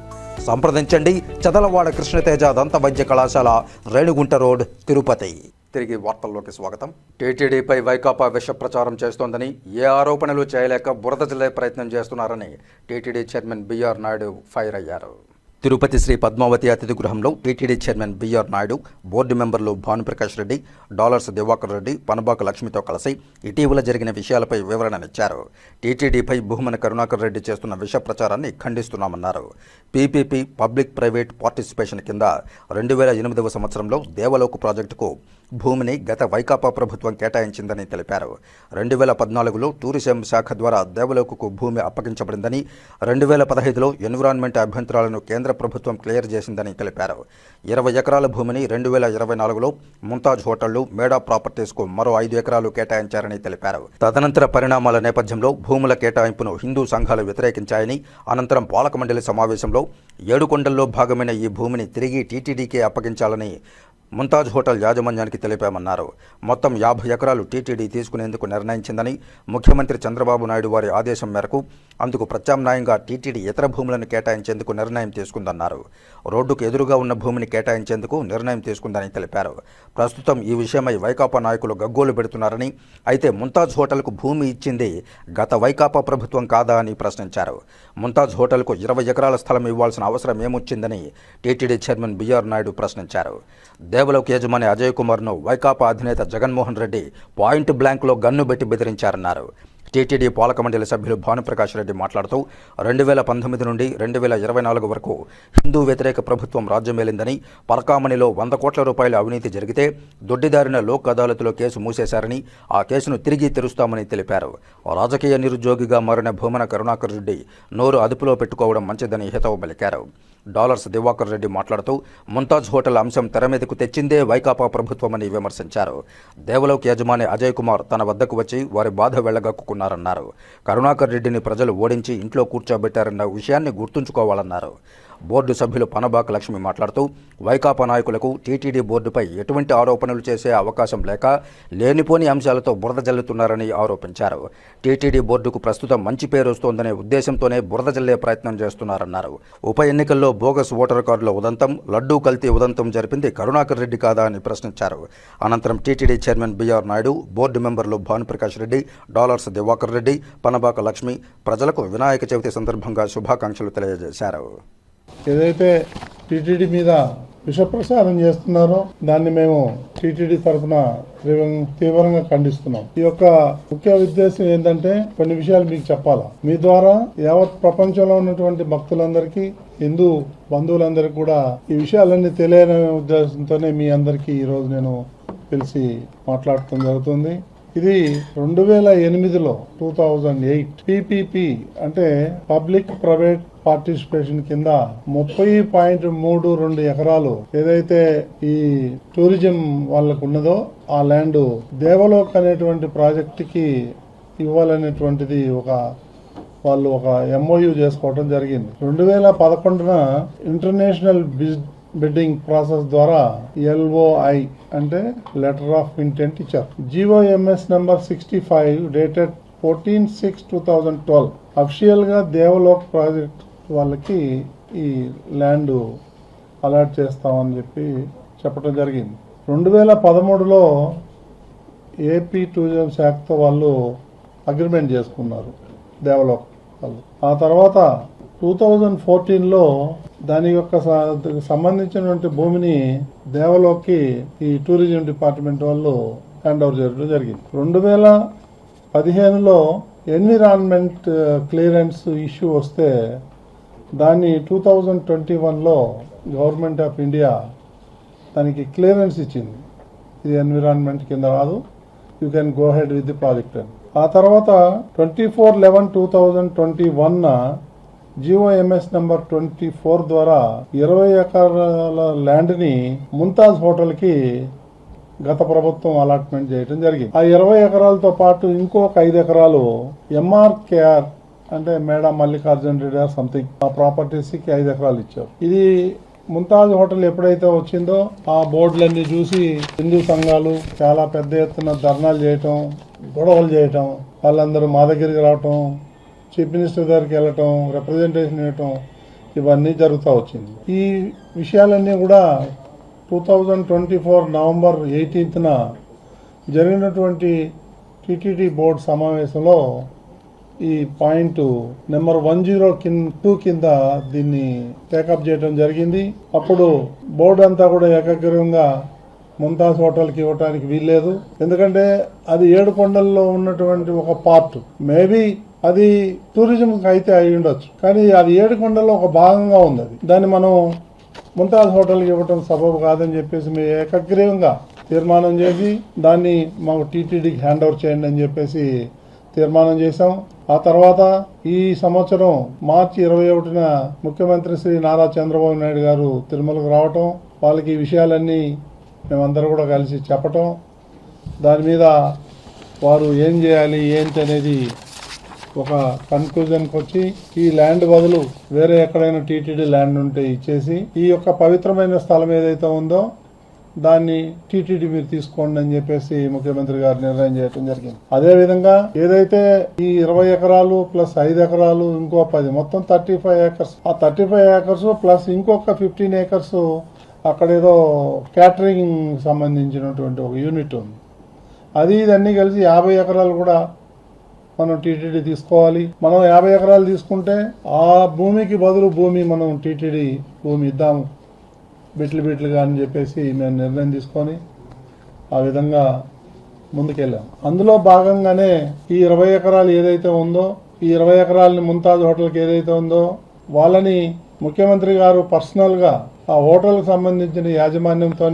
సంప్రదించండి. చదలవాడ కృష్ణతేజ దంత వైద్య కళాశాల, రేణిగుంట రోడ్, తిరుపతి. తిరిగి వార్తల్లోకి స్వాగతం. టీటీడీపై వైకాపా విష ప్రచారం చేస్తోందని, ఏ ఆరోపణలు చేయలేక బురద జల్లే ప్రయత్నం చేస్తున్నారని TTD chairman B R Naidu fire అయ్యారు. తిరుపతి శ్రీ పద్మావతి అతిథి గృహంలో TTD chairman B R Naidu, board మెంబర్లు భానుప్రకాష్ రెడ్డి, డాలర్స్ దివాకర్ రెడ్డి, పనబాక లక్ష్మితో కలిసి ఇటీవల జరిగిన విషయాలపై వివరణనిచ్చారు. టీటీడీపై భూమన కరుణాకర్ రెడ్డి చేస్తున్న విష ప్రచారాన్ని ఖండిస్తున్నామన్నారు. పీపీపీ పబ్లిక్ ప్రైవేట్ పార్టిసిపేషన్ కింద 2008వ సంవత్సరంలో దేవలోకు ప్రాజెక్టుకు భూమిని గత వైకాపా ప్రభుత్వం కేటాయించిందని తెలిపారు. 2014లో టూరిజం శాఖ ద్వారా దేవలోకుకు భూమి అప్పగించబడిందని, 2015లో ఎన్విరాన్మెంట్ అభ్యంతరాలను కేంద్ర ప్రభుత్వం క్లియర్ చేసిందని తెలిపారు. 20 ఎకరాల భూమిని 2024లో ముంతాజ్ హోటళ్లు, మేడా ప్రాపర్టీస్కు మరో 5 ఎకరాలు కేటాయించారని తెలిపారు. తదనంతర పరిణామాల నేపథ్యంలో భూముల కేటాయింపును హిందూ సంఘాలు వ్యతిరేకించాయని, అనంతరం పాలక మండలి సమావేశంలో ఏడుకొండల్లో భాగమైన ఈ భూమిని తిరిగి టీటీడీకే అప్పగించాలని ముంతాజ్ హోటల్ యాజమాన్యానికి తెలిపామన్నారు. మొత్తం 50 ఎకరాలు టీటీడీ తీసుకునేందుకు నిర్ణయించిందని, ముఖ్యమంత్రి చంద్రబాబు నాయుడు వారి ఆదేశం మేరకు అందుకు ప్రత్యామ్నాయంగా టీటీడీ ఇతర భూములను కేటాయించేందుకు నిర్ణయం తీసుకుందన్నారు. రోడ్డుకు ఎదురుగా ఉన్న భూమిని కేటాయించేందుకు నిర్ణయం తీసుకుందని తెలిపారు. ప్రస్తుతం ఈ విషయమై వైకాపా నాయకులు గగ్గోలు పెడుతున్నారని, అయితే ముంతాజ్ హోటల్కు భూమి ఇచ్చింది గత వైకాపా ప్రభుత్వం కాదా అని ప్రశ్నించారు. ముంతాజ్ హోటల్కు 20 ఎకరాల స్థలం ఇవ్వాల్సిన అవసరం ఏమొచ్చిందని టీటీడీ చైర్మన్ బిఆర్ నాయుడు ప్రశ్నించారు. దేవలోక్ యజమాని అజయ్ కుమార్ను వైకాపా అధినేత జగన్మోహన్ రెడ్డి పాయింట్ బ్లాంక్లో గన్ను పెట్టి బెదిరించారన్నారు. టీటీడీ పాలక మండలి సభ్యులు భానుప్రకాష్ రెడ్డి మాట్లాడుతూ 2019 నుండి 2024 వరకు హిందూ వ్యతిరేక ప్రభుత్వం రాజ్యమేలిందని, పరకామణిలో 100 కోట్ల రూపాయల అవినీతి జరిగితే దొడ్డిదారిన లోక్ అదాలత్లో కేసు మూసేశారని, ఆ కేసును తిరిగి తెరుస్తామని తెలిపారు. రాజకీయ నిరుద్యోగిగా మారిన భూమన కరుణాకర్ రెడ్డి నోరు అదుపులో పెట్టుకోవడం మంచిదని హితవు పలికారు. డాలర్స్ దివాకర్ రెడ్డి మాట్లాడుతూ ముంతాజ్ హోటల్ అంశం తెర మీదకు తెచ్చిందే వైకాపా ప్రభుత్వమని విమర్శించారు. దేవలోక్ యజమాని అజయ్ కుమార్ తన వద్దకు వచ్చి వారి బాధ వెళ్లగక్కున్నారన్నారు. కరుణాకర్ రెడ్డిని ప్రజలు ఓడించి ఇంట్లో కూర్చోబెట్టారన్న విషయాన్ని గుర్తుంచుకోవాలన్నారు. బోర్డు సభ్యులు పనబాక లక్ష్మి మాట్లాడుతూ వైకాపా నాయకులకు టీటీడీ బోర్డుపై ఎటువంటి ఆరోపణలు చేసే అవకాశం లేక లేనిపోని అంశాలతో బురద జల్లుతున్నారని ఆరోపించారు. టీటీడీ బోర్డుకు ప్రస్తుతం మంచి పేరు వస్తోందనే ఉద్దేశంతోనే బురద జల్లే ప్రయత్నం చేస్తున్నారన్నారు. ఉప ఎన్నికల్లో బోగస్ ఓటర్ కార్డుల ఉదంతం, లడ్డూ కల్తీ ఉదంతం జరిపింది కరుణాకర్ రెడ్డి కాదా అని ప్రశ్నించారు. అనంతరం TTD chairman B R Naidu, board మెంబర్లు భానుప్రకాష్ రెడ్డి, డాలర్స్ దివాకర్ రెడ్డి, పనబాక లక్ష్మి ప్రజలకు వినాయక చవితి సందర్భంగా శుభాకాంక్షలు తెలియజేశారు. ఏదైతే టీటీడీ మీద విషప్రచారం చేస్తున్నారో దాన్ని మేము టీటీడీ తరఫున తీవ్రంగా ఖండిస్తున్నాం. ఈ యొక్క ముఖ్య ఉద్దేశం ఏంటంటే కొన్ని విషయాలు మీకు చెప్పాలా. మీ ద్వారా యావత్ ప్రపంచంలో ఉన్నటువంటి భక్తులందరికీ, హిందూ బంధువులందరికీ కూడా ఈ విషయాలన్నీ తెలియని ఉద్దేశంతోనే మీ అందరికీ ఈరోజు నేను పిలిచి మాట్లాడటం జరుగుతుంది. ఇది 2008లో 2008 పీపీపీ అంటే పబ్లిక్ ప్రైవేట్ పార్టిసిపేషన్ కింద 30.32 ఎకరాలు ఏదైతే ఈ టూరిజం వాళ్ళకు ఉన్నదో ఆ ల్యాండ్ దేవలోక్ అనేటువంటి ప్రాజెక్టుకి ఇవ్వాలనేటువంటిది వాళ్ళు ఒక ఎంఓయూ చేసుకోవడం జరిగింది. 2011న ఇంటర్నేషనల్ బిడ్డింగ్ ప్రాసెస్ ద్వారా LOI అంటే లెటర్ ఆఫ్ ఇంటెంట్ ఇచ్చారు. GOMS నెంబర్ 65 డేటెడ్ 14/6/2012 అఫిషియల్ గా దేవలోక్ ప్రాజెక్ట్ వాళ్ళకి ఈ ల్యాండ్ అలాట్ చేస్తామని చెప్పడం జరిగింది. 2013లో ఏపీ టూరిజం శాఖతో వాళ్ళు అగ్రిమెంట్ చేసుకున్నారు దేవలోక్ వాళ్ళు. ఆ తర్వాత 2014లో దాని యొక్క సంబంధించినటువంటి భూమిని దేవలోక్కి ఈ టూరిజం డిపార్ట్మెంట్ వాళ్ళు హ్యాండ్ ఓవర్ చేయడం జరిగింది. 2015లో ఎన్విరాన్మెంట్ క్లియరెన్స్ ఇష్యూ వస్తే దాన్ని 2021లో గవర్నమెంట్ ఆఫ్ ఇండియా దానికి క్లియరెన్స్ ఇచ్చింది. ఇది ఎన్విరాన్మెంట్ కింద రాదు, you can go head with the project అని. ఆ తర్వాత 24/11/2021 GOMS నెంబర్ 24 ద్వారా 20 ఎకరాల ల్యాండ్ని ముంతాజ్ హోటల్కి గత ప్రభుత్వం అలాట్మెంట్ చేయడం జరిగింది. ఆ 20 ఎకరాలతో పాటు ఇంకొక 5 ఎకరాలు MRKR అంటే మేడా మల్లికార్జున రెడ్డి ఆర్ సంథింగ్ ఆ ప్రాపర్టీస్కి 5 ఎకరాలు ఇచ్చారు. ఇది ముంతాజ్ హోటల్ ఎప్పుడైతే వచ్చిందో ఆ బోర్డులన్నీ చూసి హిందూ సంఘాలు చాలా పెద్ద ఎత్తున ధర్నాలు చేయటం, గొడవలు చేయటం, వాళ్ళందరూ మా దగ్గరికి రావటం, చీఫ్ మినిస్టర్ దగ్గరికి వెళ్ళటం, రిప్రజెంటేషన్ ఇవ్వటం, ఇవన్నీ జరుగుతూ వచ్చింది. ఈ విషయాలన్నీ కూడా 2024 నవంబర్ 18న జరిగినటువంటి టీటీడీ బోర్డు సమావేశంలో ఈ పాయింట్ నెంబర్ 102 కింద దీన్ని టేకప్ చేయడం జరిగింది. అప్పుడు బోర్డు అంతా కూడా ఏకగ్రీవంగా ముంతాజ్ హోటల్కి ఇవ్వడానికి వీల్లేదు, ఎందుకంటే అది ఏడుకొండల్లో ఉన్నటువంటి ఒక పార్ట్. మేబీ అది టూరిజంకి అయితే అయి ఉండొచ్చు, కానీ అది ఏడుకొండల్లో ఒక భాగంగా ఉంది. అది దాన్ని మనం ముంతాజ్ హోటల్కి ఇవ్వటం సబబు కాదని చెప్పేసి మేము ఏకగ్రీవంగా తీర్మానం చేసి దాన్ని మాకు టీటీడీకి హ్యాండ్ ఓవర్ చేయండి అని చెప్పేసి తీర్మానం చేశాం. ఆ తర్వాత ఈ సంవత్సరం మార్చి 21న ముఖ్యమంత్రి శ్రీ నారా చంద్రబాబు నాయుడు గారు తిరుమలకు రావటం, వాళ్ళకి ఈ విషయాలన్నీ మేమందరూ కూడా కలిసి చెప్పటం, దాని మీద వారు ఏం చేయాలి ఏంటి అనేది ఒక కన్క్లూజన్కి వచ్చి ఈ ల్యాండ్ బదులు వేరే ఎక్కడైనా టీటీడీ ల్యాండ్ ఉంటే ఇచ్చేసి ఈ యొక్క పవిత్రమైన స్థలం ఏదైతే ఉందో దాన్ని టీటీడీ మీరు తీసుకోండి అని చెప్పేసి ముఖ్యమంత్రి గారు నిర్ణయం చేయడం జరిగింది. అదేవిధంగా ఏదైతే ఈ 20 ఎకరాలు ప్లస్ 5 ఎకరాలు ఇంకో 10 మొత్తం 35 ఏకర్స్, ఆ 35 ఏకర్స్ ప్లస్ ఇంకొక 15 ఏకర్స్ అక్కడేదో క్యాటరింగ్ సంబంధించినటువంటి ఒక యూనిట్ ఉంది. అది ఇదన్నీ కలిసి 50 ఎకరాలు కూడా మనం టీటీడీ తీసుకోవాలి. మనం 50 ఎకరాలు తీసుకుంటే ఆ భూమికి బదులు భూమి మనం టీటీడీ భూమి ఇద్దాము బిట్లుగా అని చెప్పేసి మేము నిర్ణయం తీసుకొని ఆ విధంగా ముందుకెళ్ళాం. అందులో భాగంగానే ఈ 20 ఎకరాలు ఏదైతే ఉందో ఈ 20 ఎకరాలని ముంతాజ్ హోటల్కి ఏదైతే ఉందో వాళ్ళని ముఖ్యమంత్రి గారు పర్సనల్గా ఆ హోటల్కి సంబంధించిన యాజమాన్యంతో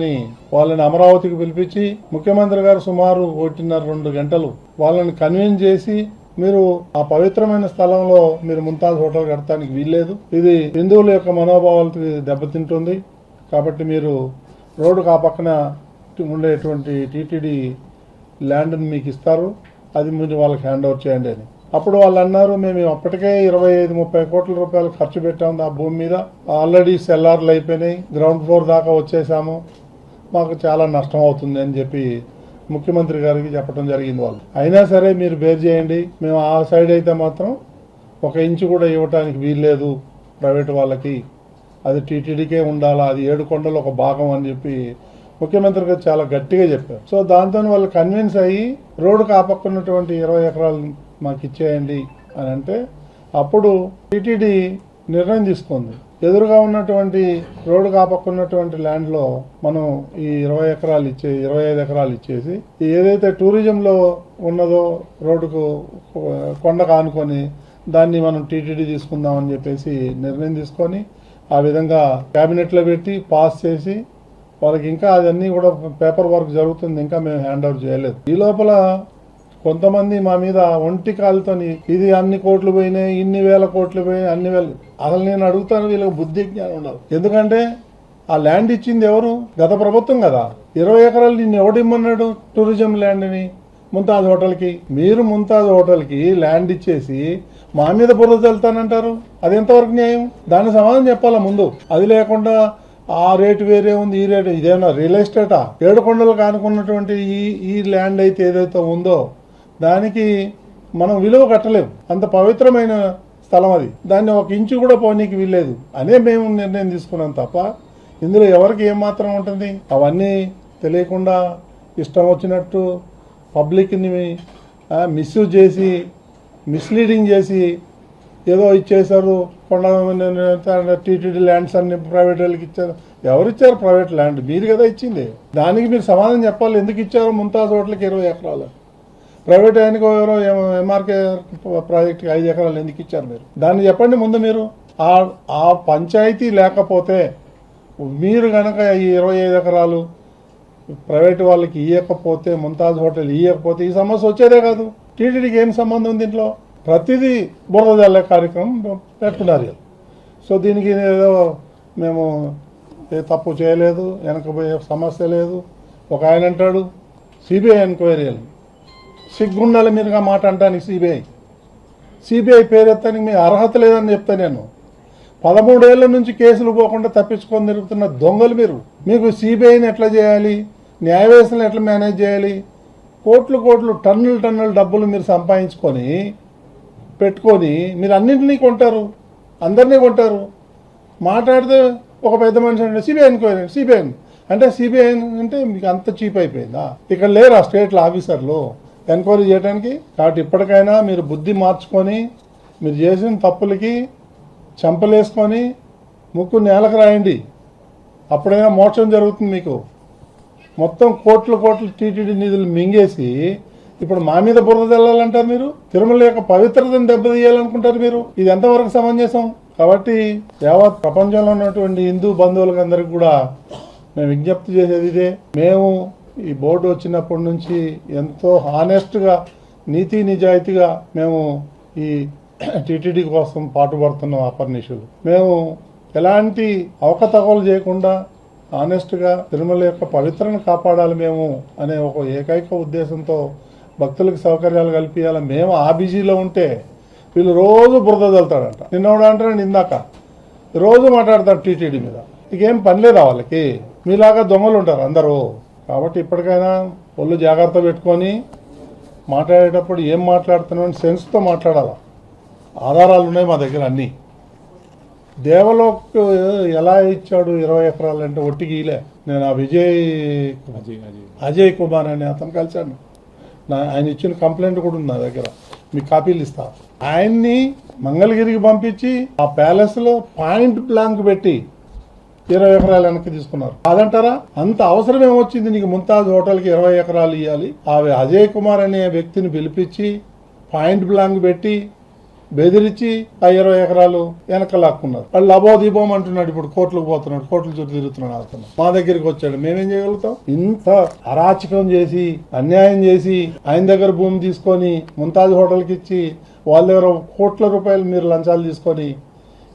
వాళ్ళని అమరావతికి పిలిపించి ముఖ్యమంత్రి గారు సుమారు 1.5-2 గంటలు వాళ్ళని కన్విన్స్ చేసి మీరు ఆ పవిత్రమైన స్థలంలో మీరు ముంతాజ్ హోటల్ కట్టడానికి వీల్లేదు, ఇది హిందువుల యొక్క మనోభావాలకి దెబ్బతింటుంది, కాబట్టి మీరు రోడ్డుకు ఆ పక్కన ఉండేటువంటి టీటీడీ ల్యాండ్ని మీకు ఇస్తారు, అది మీరు వాళ్ళకి హ్యాండ్ ఓవర్ చేయండి అని. అప్పుడు వాళ్ళు అన్నారు మేము అప్పటికే 25-30 కోట్ల రూపాయలు ఖర్చు పెట్టాము ఆ భూమి మీద, ఆల్రెడీ సెల్లార్లు అయిపోయినాయి, గ్రౌండ్ ఫ్లోర్ దాకా వచ్చేసాము, మాకు చాలా నష్టం అవుతుంది అని చెప్పి ముఖ్యమంత్రి గారికి చెప్పడం జరిగింది. వాళ్ళు అయినా సరే మీరు బేర్ చేయండి, మేము ఆ సైడ్ అయితే మాత్రం 1 ఇంచు కూడా ఇవ్వటానికి వీల్లేదు ప్రైవేట్ వాళ్ళకి, అది టీటీడీకే ఉండాలా, అది ఏడుకొండలో ఒక భాగం అని చెప్పి ముఖ్యమంత్రి గారు చాలా గట్టిగా చెప్పారు. సో దాంతో వాళ్ళు కన్విన్స్ అయ్యి రోడ్డుకు ఆ పక్క ఉన్నటువంటి 20 ఎకరాలు మాకు ఇచ్చేయండి అని అంటే అప్పుడు టీటీడీ నిర్ణయం తీసుకుంది. ఎదురుగా ఉన్నటువంటి రోడ్డుకు ఆ పక్క ఉన్నటువంటి ల్యాండ్లో మనం ఈ 25 ఎకరాలు ఇచ్చేసి ఏదైతే టూరిజంలో ఉన్నదో రోడ్డుకు కొండకు ఆనుకొని దాన్ని మనం టీటీడీ తీసుకుందామని చెప్పేసి నిర్ణయం తీసుకొని ఆ విధంగా క్యాబినెట్లో పెట్టి పాస్ చేసి వాళ్ళకి ఇంకా అదన్నీ కూడా పేపర్ వర్క్ జరుగుతుంది, ఇంకా మేము హ్యాండ్ ఓవర్ చేయలేదు. ఈ లోపల కొంతమంది మా మీద ఒంటి కాలుతోని ఇది అన్ని కోట్లు పోయినాయి, ఇన్ని వేల కోట్లు పోయినాయి, అన్ని వేలు. అసలు నేను అడుగుతాను వీళ్ళకి బుద్ధి జ్ఞానం ఉండదు. ఎందుకంటే ఆ ల్యాండ్ ఇచ్చింది ఎవరు? గత ప్రభుత్వం కదా. 20 ఎకరాలు నిన్ను ఎవడిమ్మన్నాడు టూరిజం ల్యాండ్ని ముంతాజ్ హోటల్కి? మీరు ముంతాజ్ హోటల్కి ల్యాండ్ ఇచ్చేసి మా మీద బుర్ర చల్లుతానంటారు, అది ఎంతవరకు న్యాయం? దాని సమాధానం చెప్పాలా ముందు. అది లేకుండా ఆ రేటు వేరే ఉంది, ఈ రేటు ఇదేమన్నా రియల్ ఎస్టేటా? ఏడుకొండలు కానుకున్నటువంటి ఈ ల్యాండ్ అయితే ఏదైతే ఉందో దానికి మనం విలువ కట్టలేము, అంత పవిత్రమైన స్థలం అది, దాన్ని 1 ఇంచు కూడా పోనీకి వీల్లేదు అనే మేము నిర్ణయం తీసుకున్నాం తప్ప ఇందులో ఎవరికి ఏమాత్రం ఉంటుంది? అవన్నీ తెలియకుండా ఇష్టం వచ్చినట్టు పబ్లిక్ని మిస్యూజ్ చేసి మిస్లీడింగ్ చేసి ఏదో ఇచ్చేశారు టీటీడీ ల్యాండ్స్ అన్ని ప్రైవేట్ వాళ్ళకి ఇచ్చారు. ఎవరు ఇచ్చారు ప్రైవేట్ ల్యాండ్? మీరు కదా ఇచ్చింది. దానికి మీరు సమాధానం చెప్పాలి. ఎందుకు ఇచ్చారు ముంతాజ్ హోటల్కి 20 ఎకరాలు, ప్రైవేట్ ఆయనకు ఎవరో ఎంఆర్కే ప్రాజెక్ట్కి 5 ఎకరాలు ఎందుకు ఇచ్చారు? మీరు దాన్ని చెప్పండి ముందు. మీరు ఆ పంచాయతీ లేకపోతే మీరు కనుక ఈ 25 ఎకరాలు ప్రైవేట్ వాళ్ళకి ఇవ్వకపోతే, ముంతాజ్ హోటల్ ఇవ్వకపోతే ఈ సమస్య వచ్చేదే కాదు. టీటీడీకి ఏం సంబంధం దీంట్లో? ప్రతిదీ బురద జల్లే కార్యక్రమం పెట్టుకున్నారు. సో దీనికి ఏదో మేము తప్పు చేయలేదు, వెనకపోయే సమస్య లేదు. ఒక ఆయన అంటాడు సిబిఐ ఎంక్వైరీలు. సిగ్గుండాలి మీరుగా మాట అంటానికి. సిబిఐ పేరెత్తానికి మీ అర్హత లేదని చెప్తా నేను. 13 ఏళ్ల నుంచి కేసులు పోకుండా తప్పించుకొని తిరుగుతున్న దొంగలు మీరు. మీకు సిబిఐని ఎట్లా చేయాలి, న్యాయ వ్యవస్థను ఎట్లా మేనేజ్ చేయాలి, కోట్లు టన్నుల డబ్బులు మీరు సంపాదించుకొని పెట్టుకొని మీరు అన్నింటినీ కొంటారు, అందరినీ కొంటారు. మాట్లాడితే ఒక పెద్ద మనిషి అంటే సిబిఐ ఎంక్వైరీ, సిబిఐ అంటే సిబిఐ అంటే మీకు అంత చీప్ అయిపోయిందా? ఇక్కడ లేరు ఆ స్టేట్లో ఆఫీసర్లు ఎంక్వైరీ చేయడానికి. కాబట్టి ఇప్పటికైనా మీరు బుద్ధి మార్చుకొని మీరు చేసిన తప్పులకి చంపలేసుకొని ముక్కు నేలకు రాయండి. అప్పుడైనా మోక్షం జరుగుతుంది మీకు. మొత్తం కోట్లు టీటీడీ నిధులు మింగేసి ఇప్పుడు మా మీద బురద చల్లాలంటారు మీరు. తిరుమల యొక్క పవిత్రతను దెబ్బతీయాలనుకుంటారు మీరు. ఇది ఎంతవరకు సమంజసం? కాబట్టి యావత్ ప్రపంచంలో ఉన్నటువంటి హిందూ బంధువులకు అందరికి కూడా మేము విజ్ఞప్తి చేసేది ఇదే. మేము ఈ బోర్డు వచ్చినప్పటి నుంచి ఎంతో హానెస్ట్గా, నీతి నిజాయితీగా మేము ఈ టీటీడీ కోసం పాటుపడుతున్నాం. అపర్నిషులు మేము ఎలాంటి అవకతవకలు చేయకుండా ఆనెస్ట్గా తిరుమల యొక్క పవిత్రను కాపాడాలి మేము అనే ఒక ఏకైక ఉద్దేశంతో భక్తులకు సౌకర్యాలు కల్పించాలి. మేము ఆ బిజీలో ఉంటే వీళ్ళు రోజు బురద చల్లుతాడంట. నిన్నోడు అంటాడు, ఇందాక రోజు మాట్లాడతాడు టీటీడీ మీద. ఇకేం పని లేదా వాళ్ళకి? మీలాగా దొంగలు ఉంటారు అందరూ. కాబట్టి ఇప్పటికైనా ఒళ్ళు జాగ్రత్త పెట్టుకొని మాట్లాడేటప్పుడు ఏం మాట్లాడుతున్నామని సెన్స్తో మాట్లాడాలి. ఆధారాలు ఉన్నాయి మా దగ్గర అన్నీ. దేవలోక్ ఎలా ఇచ్చాడు 20 ఎకరాలు అంటే ఒట్టికి ఇలే. నేను ఆ అజయ్ కుమార్ అనే అతను కలిశాను. ఆయన ఇచ్చిన కంప్లైంట్ కూడా ఉంది నా దగ్గర, మీకు కాపీలు ఇస్తా. ఆయన్ని మంగళగిరికి పంపించి ఆ ప్యాలెస్లో పాయింట్ బ్లాంక్ పెట్టి 20 ఎకరాలు వెనక్కి తీసుకున్నారు. అదంటారా? అంత అవసరం ఏమొచ్చింది నీకు ముంతాజ్ హోటల్కి 20 ఎకరాలు ఇవ్వాలి? ఆ అజయ్ కుమార్ అనే వ్యక్తిని పిలిపించి పాయింట్ బ్లాంక్ పెట్టి బెదిరించి ఆ 20 ఎకరాలు వెనక లాక్కున్నారు. వాళ్ళు అబోదీబోం అంటున్నాడు. ఇప్పుడు కోర్టులకు పోతున్నాడు, కోర్టుల చుట్టూ తిరుగుతున్నాడు. అతను మా దగ్గరికి వచ్చాడు. మేమేం చేయగలుగుతాం? ఇంత అరాచకం చేసి, అన్యాయం చేసి, ఆయన దగ్గర భూమి తీసుకొని ముంతాజ్ హోటల్కి ఇచ్చి వాళ్ళ దగ్గర కోట్ల రూపాయలు మీరు లంచాలు తీసుకొని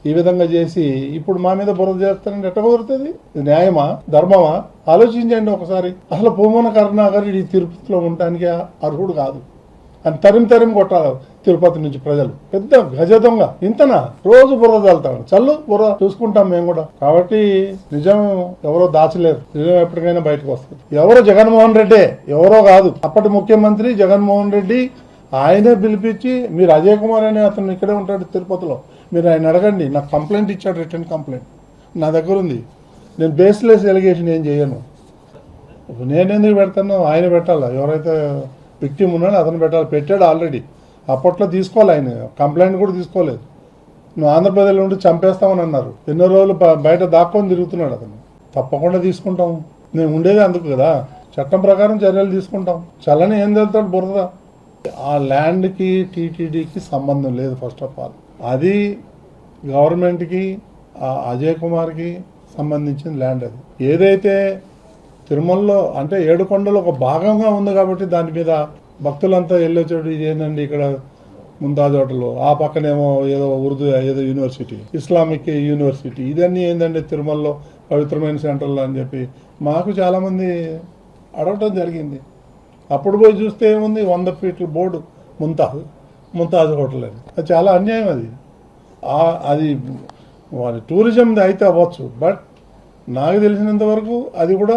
ఈ విధంగా చేసి ఇప్పుడు మా మీద బురద చేస్తారంటే ఎట్ట కుదురుతుంది? న్యాయమా, ధర్మమా? ఆలోచించండి ఒకసారి. అసలు పూమన కరుణాకర్ ఈ తిరుపతిలో ఉండటానికి అర్హుడు కాదు అని తరిమి కొట్టాలి తిరుపతి నుంచి ప్రజలు. పెద్ద గజ దొంగ ఇంతనా? రోజు బుర్ర చల్లుతాడు. చల్లు బుర్ర చూసుకుంటాం మేము కూడా. కాబట్టి నిజం ఎవరో దాచలేరు. నిజం ఎప్పటికైనా బయటకు వస్తుంది. ఎవరో జగన్మోహన్ రెడ్డి, ఎవరో కాదు. అప్పటి ముఖ్యమంత్రి జగన్మోహన్ రెడ్డి ఆయనే పిలిపించి, మీరు అజయ్ కుమార్ అనే అతను ఇక్కడే ఉంటాడు తిరుపతిలో, మీరు ఆయన అడగండి. నాకు కంప్లైంట్ ఇచ్చాడు, రిటర్న్ కంప్లైంట్ నా దగ్గర ఉంది. నేను బేస్లెస్ ఎలిగేషన్ ఏం చేయను. నేను ఎందుకు పెడతాను? ఆయన పెట్టాలా? ఎవరైతే విక్టిమ్ ఉన్నాడో అతను పెట్టాలి. పెట్టాడు ఆల్రెడీ. అప్పట్లో తీసుకోవాలి. ఆయన కంప్లైంట్ కూడా తీసుకోలేదు. నువ్వు ఆంధ్రప్రదేశ్లో ఉండి చంపేస్తామని అన్నారు. ఎన్నో రోజులు బయట దాక్కొని తిరుగుతున్నాడు అతను. తప్పకుండా తీసుకుంటాం. నేను ఉండేది అందుకు కదా. చట్టం ప్రకారం చర్యలు తీసుకుంటాం. చల్లని ఏం తెలుతాడు బురద. ఆ ల్యాండ్కి టీటీడీకి సంబంధం లేదు. ఫస్ట్ ఆఫ్ ఆల్ అది గవర్నమెంట్కి, ఆ అజయ్ కుమార్కి సంబంధించిన ల్యాండ్. అది ఏదైతే తిరుమలలో అంటే ఏడుకొండలో ఒక భాగంగా ఉంది కాబట్టి దాని మీద భక్తులంతా వెళ్ళొచ్చాడు. ఇది ఏంటండి ఇక్కడ ముంతాజ్ హోటల్లో, ఆ పక్కనేమో ఏదో ఉర్దూ ఏదో యూనివర్సిటీ, ఇస్లామిక్ యూనివర్సిటీ, ఇదన్నీ ఏంటంటే తిరుమలలో పవిత్రమైన సెంటర్లు అని చెప్పి మాకు చాలామంది అడగటం జరిగింది. అప్పుడు పోయి చూస్తే ఏముంది, 100 ఫీట్ల బోర్డు ముంతాజ్ హోటల్ అని. అది చాలా అన్యాయం. అది వారి టూరిజంది అయితే అవ్వచ్చు, బట్ నాకు తెలిసినంత వరకు అది కూడా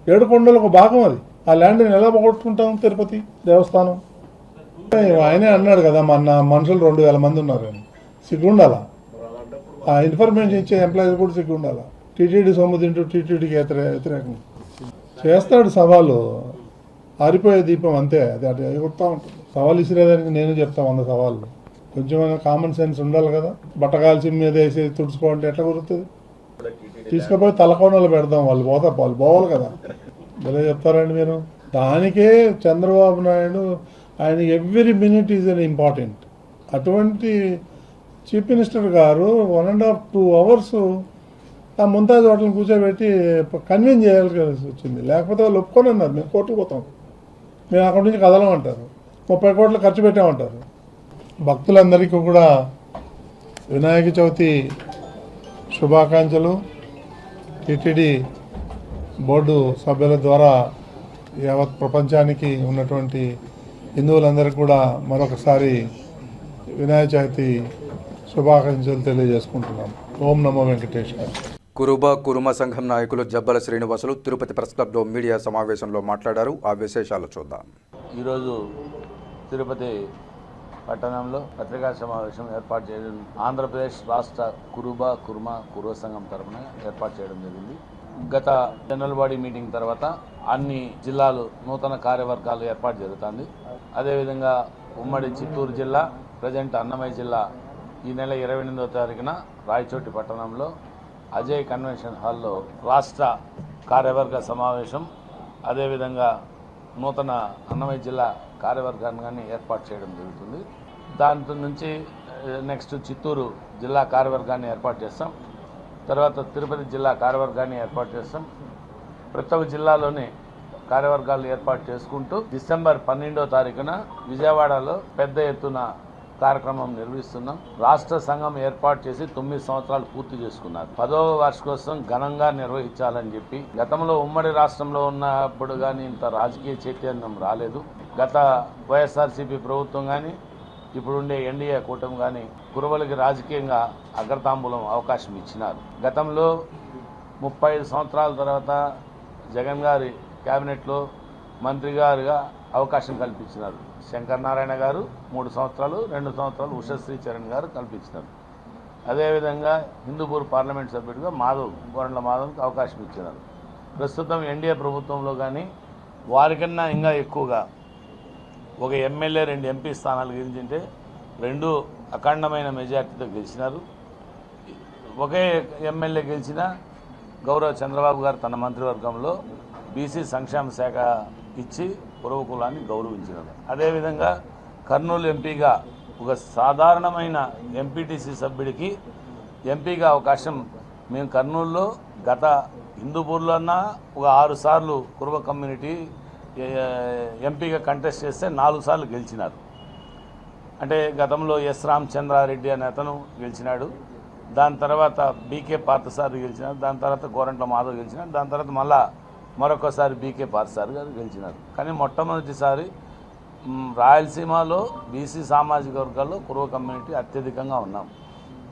ఏడుకొండలు ఒక భాగం. అది ఆ ల్యాండ్ని ఎలా పోగొట్టుకుంటాం? తిరుపతి దేవస్థానం. ఆయనే అన్నాడు కదా, మన మనుషులు 2000 మంది ఉన్నారు అని. సిగ్గుండాలా? ఆ ఇన్ఫర్మేషన్ ఇచ్చే ఎంప్లాయీస్ కూడా సిగ్గుండాలా? టీటీడీ సొమ్ము తింటూ టీటీడీకి వ్యతిరేకం చేస్తాడు. సవాలు ఆరిపోయే దీపం అంతే. అది అటు ఎగురుతూ ఉంటుంది. సవాలు ఇసిరేదానికి నేను చెప్తా 100 సవాళ్ళు. కొంచెం కామన్ సెన్స్ ఉండాలి కదా. బట్ట కాల్చి మీద వేసి తుడుచుకోవాలంటే ఎట్లా కుదురుతుంది? తీసుకుపోయి తలకోనలు పెడదాం, వాళ్ళు పోతారు, వాళ్ళు పోవాలి కదా. భలే చెప్తారండి మీరు. దానికే చంద్రబాబు నాయుడు ఆయన every minute is an important. అటువంటి చీఫ్ మినిస్టర్ గారు 1.5-2 hours ఆ ముంతాజ్ హోటల్ని కూర్చోబెట్టి కన్విన్స్ చేయాల్సి వచ్చింది. లేకపోతే వాళ్ళు ఒప్పుకొని అన్నారు మేము కోర్టుకు పోతాం, మేము అక్కడి నుంచి కదలమంటారు, 30 కోట్లు ఖర్చు పెట్టామంటారు. భక్తులందరికీ కూడా వినాయక చవితి శుభాకాంక్షలు. టీటీడీ బోర్డు సభ్యుల ద్వారా యావత్ ప్రపంచానికి ఉన్నటువంటి హిందువులందరికీ కూడా మరొకసారి వినాయక చవితి శుభాకాంక్షలు తెలియజేసుకుంటున్నాం. ఓం నమో వెంకటేశ్వర. కురుమ సంఘం నాయకులు జబ్బల శ్రీనివాసులు తిరుపతి ప్రెస్ క్లబ్లో మీడియా సమావేశంలో మాట్లాడారు. ఆ విశేషాలు చూద్దాం. ఈరోజు తిరుపతి పట్టణంలో పత్రికా సమావేశం ఏర్పాటు చేయడం ఆంధ్రప్రదేశ్ రాష్ట్ర కురుమ సంఘం తరఫున ఏర్పాటు చేయడం జరిగింది. గత జనరల్ బాడీ మీటింగ్ తర్వాత అన్ని జిల్లాలు నూతన కార్యవర్గాలు ఏర్పాటు జరుగుతుంది. అదేవిధంగా ఉమ్మడి చిత్తూరు జిల్లా, ప్రజెంట్ అన్నమయ్య జిల్లా ఈ నెల 28వ తారీఖున రాయచోటి పట్టణంలో అజయ్ కన్వెన్షన్ హాల్లో రాష్ట్ర కార్యవర్గ సమావేశం, అదేవిధంగా నూతన అన్నమయ్య జిల్లా కార్యవర్గాన్ని ఏర్పాటు చేయడం జరుగుతుంది. దాంతో నుంచి నెక్స్ట్ చిత్తూరు జిల్లా కార్యవర్గాన్ని ఏర్పాటు చేస్తాం. తర్వాత తిరుపతి జిల్లా కార్యవర్గాన్ని ఏర్పాటు చేస్తాం. ప్రతి ఒక్క జిల్లాలోని కార్యవర్గాలు ఏర్పాటు చేసుకుంటూ డిసెంబర్ 12వ తారీఖున విజయవాడలో పెద్ద ఎత్తున కార్యక్రమం నిర్వహిస్తున్నాం. రాష్ట్ర సంఘం ఏర్పాటు చేసి 9 సంవత్సరాలు పూర్తి చేసుకున్నారు. 10వ వార్షికోత్సవం ఘనంగా నిర్వహించాలని చెప్పి గతంలో ఉమ్మడి రాష్ట్రంలో ఉన్నప్పుడు కానీ ఇంత రాజకీయ చైతన్యం రాలేదు. గత వైఎస్ఆర్సీపీ ప్రభుత్వం కానీ ఇప్పుడుండే ఎన్డీఏ కూటమి కానీ కురువలకి రాజకీయంగా అగ్రతాంబూలం అవకాశం ఇచ్చినారు. గతంలో 35 సంవత్సరాల తర్వాత జగన్ గారి క్యాబినెట్లో మంత్రి గారుగా అవకాశం కల్పించినారు. శంకర్ నారాయణ గారు 3 సంవత్సరాలు, 2 సంవత్సరాలు ఉషశ్రీ చరణ్ గారు కల్పించినారు. అదేవిధంగా హిందూపూర్ పార్లమెంట్ సభ్యుడిగా గోరంట్ల మాధవ్కి అవకాశం ఇచ్చినారు. ప్రస్తుతం ఎన్డీఏ ప్రభుత్వంలో కానీ వారికన్నా ఇంకా ఎక్కువగా ఒక ఎమ్మెల్యే 2 ఎంపీ స్థానాలు గెలిచింటే 2 అఖండమైన మెజార్టీతో గెలిచినారు. ఒకే ఎమ్మెల్యే గెలిచిన గౌరవ చంద్రబాబు గారు తన మంత్రివర్గంలో బీసీ సంక్షేమ శాఖ ఇచ్చి కురవ కులాన్ని గౌరవించినారు. అదేవిధంగా కర్నూలు ఎంపీగా ఒక సాధారణమైన ఎంపీటీసీ సభ్యుడికి ఎంపీగా అవకాశం మేము కర్నూలులో గత హిందూపూర్లో అన్న ఒక 6 సార్లు కురవ కమ్యూనిటీ ఎంపీగా కంటెస్ట్ చేస్తే 4 సార్లు గెలిచినారు. అంటే గతంలో ఎస్ రామచంద్రారెడ్డి అనే అతను గెలిచినాడు, దాని తర్వాత బీకే పార్థసారథి గెలిచినారు, దాని తర్వాత గోరంట్ల మాధవ్ గెలిచినారు, దాని తర్వాత మరొకసారి బీకే పార్థసారథి గారు గెలిచినారు. కానీ మొట్టమొదటిసారి రాయలసీమలో బీసీ సామాజిక వర్గాల్లో కురవ కమ్యూనిటీ అత్యధికంగా ఉన్నాం.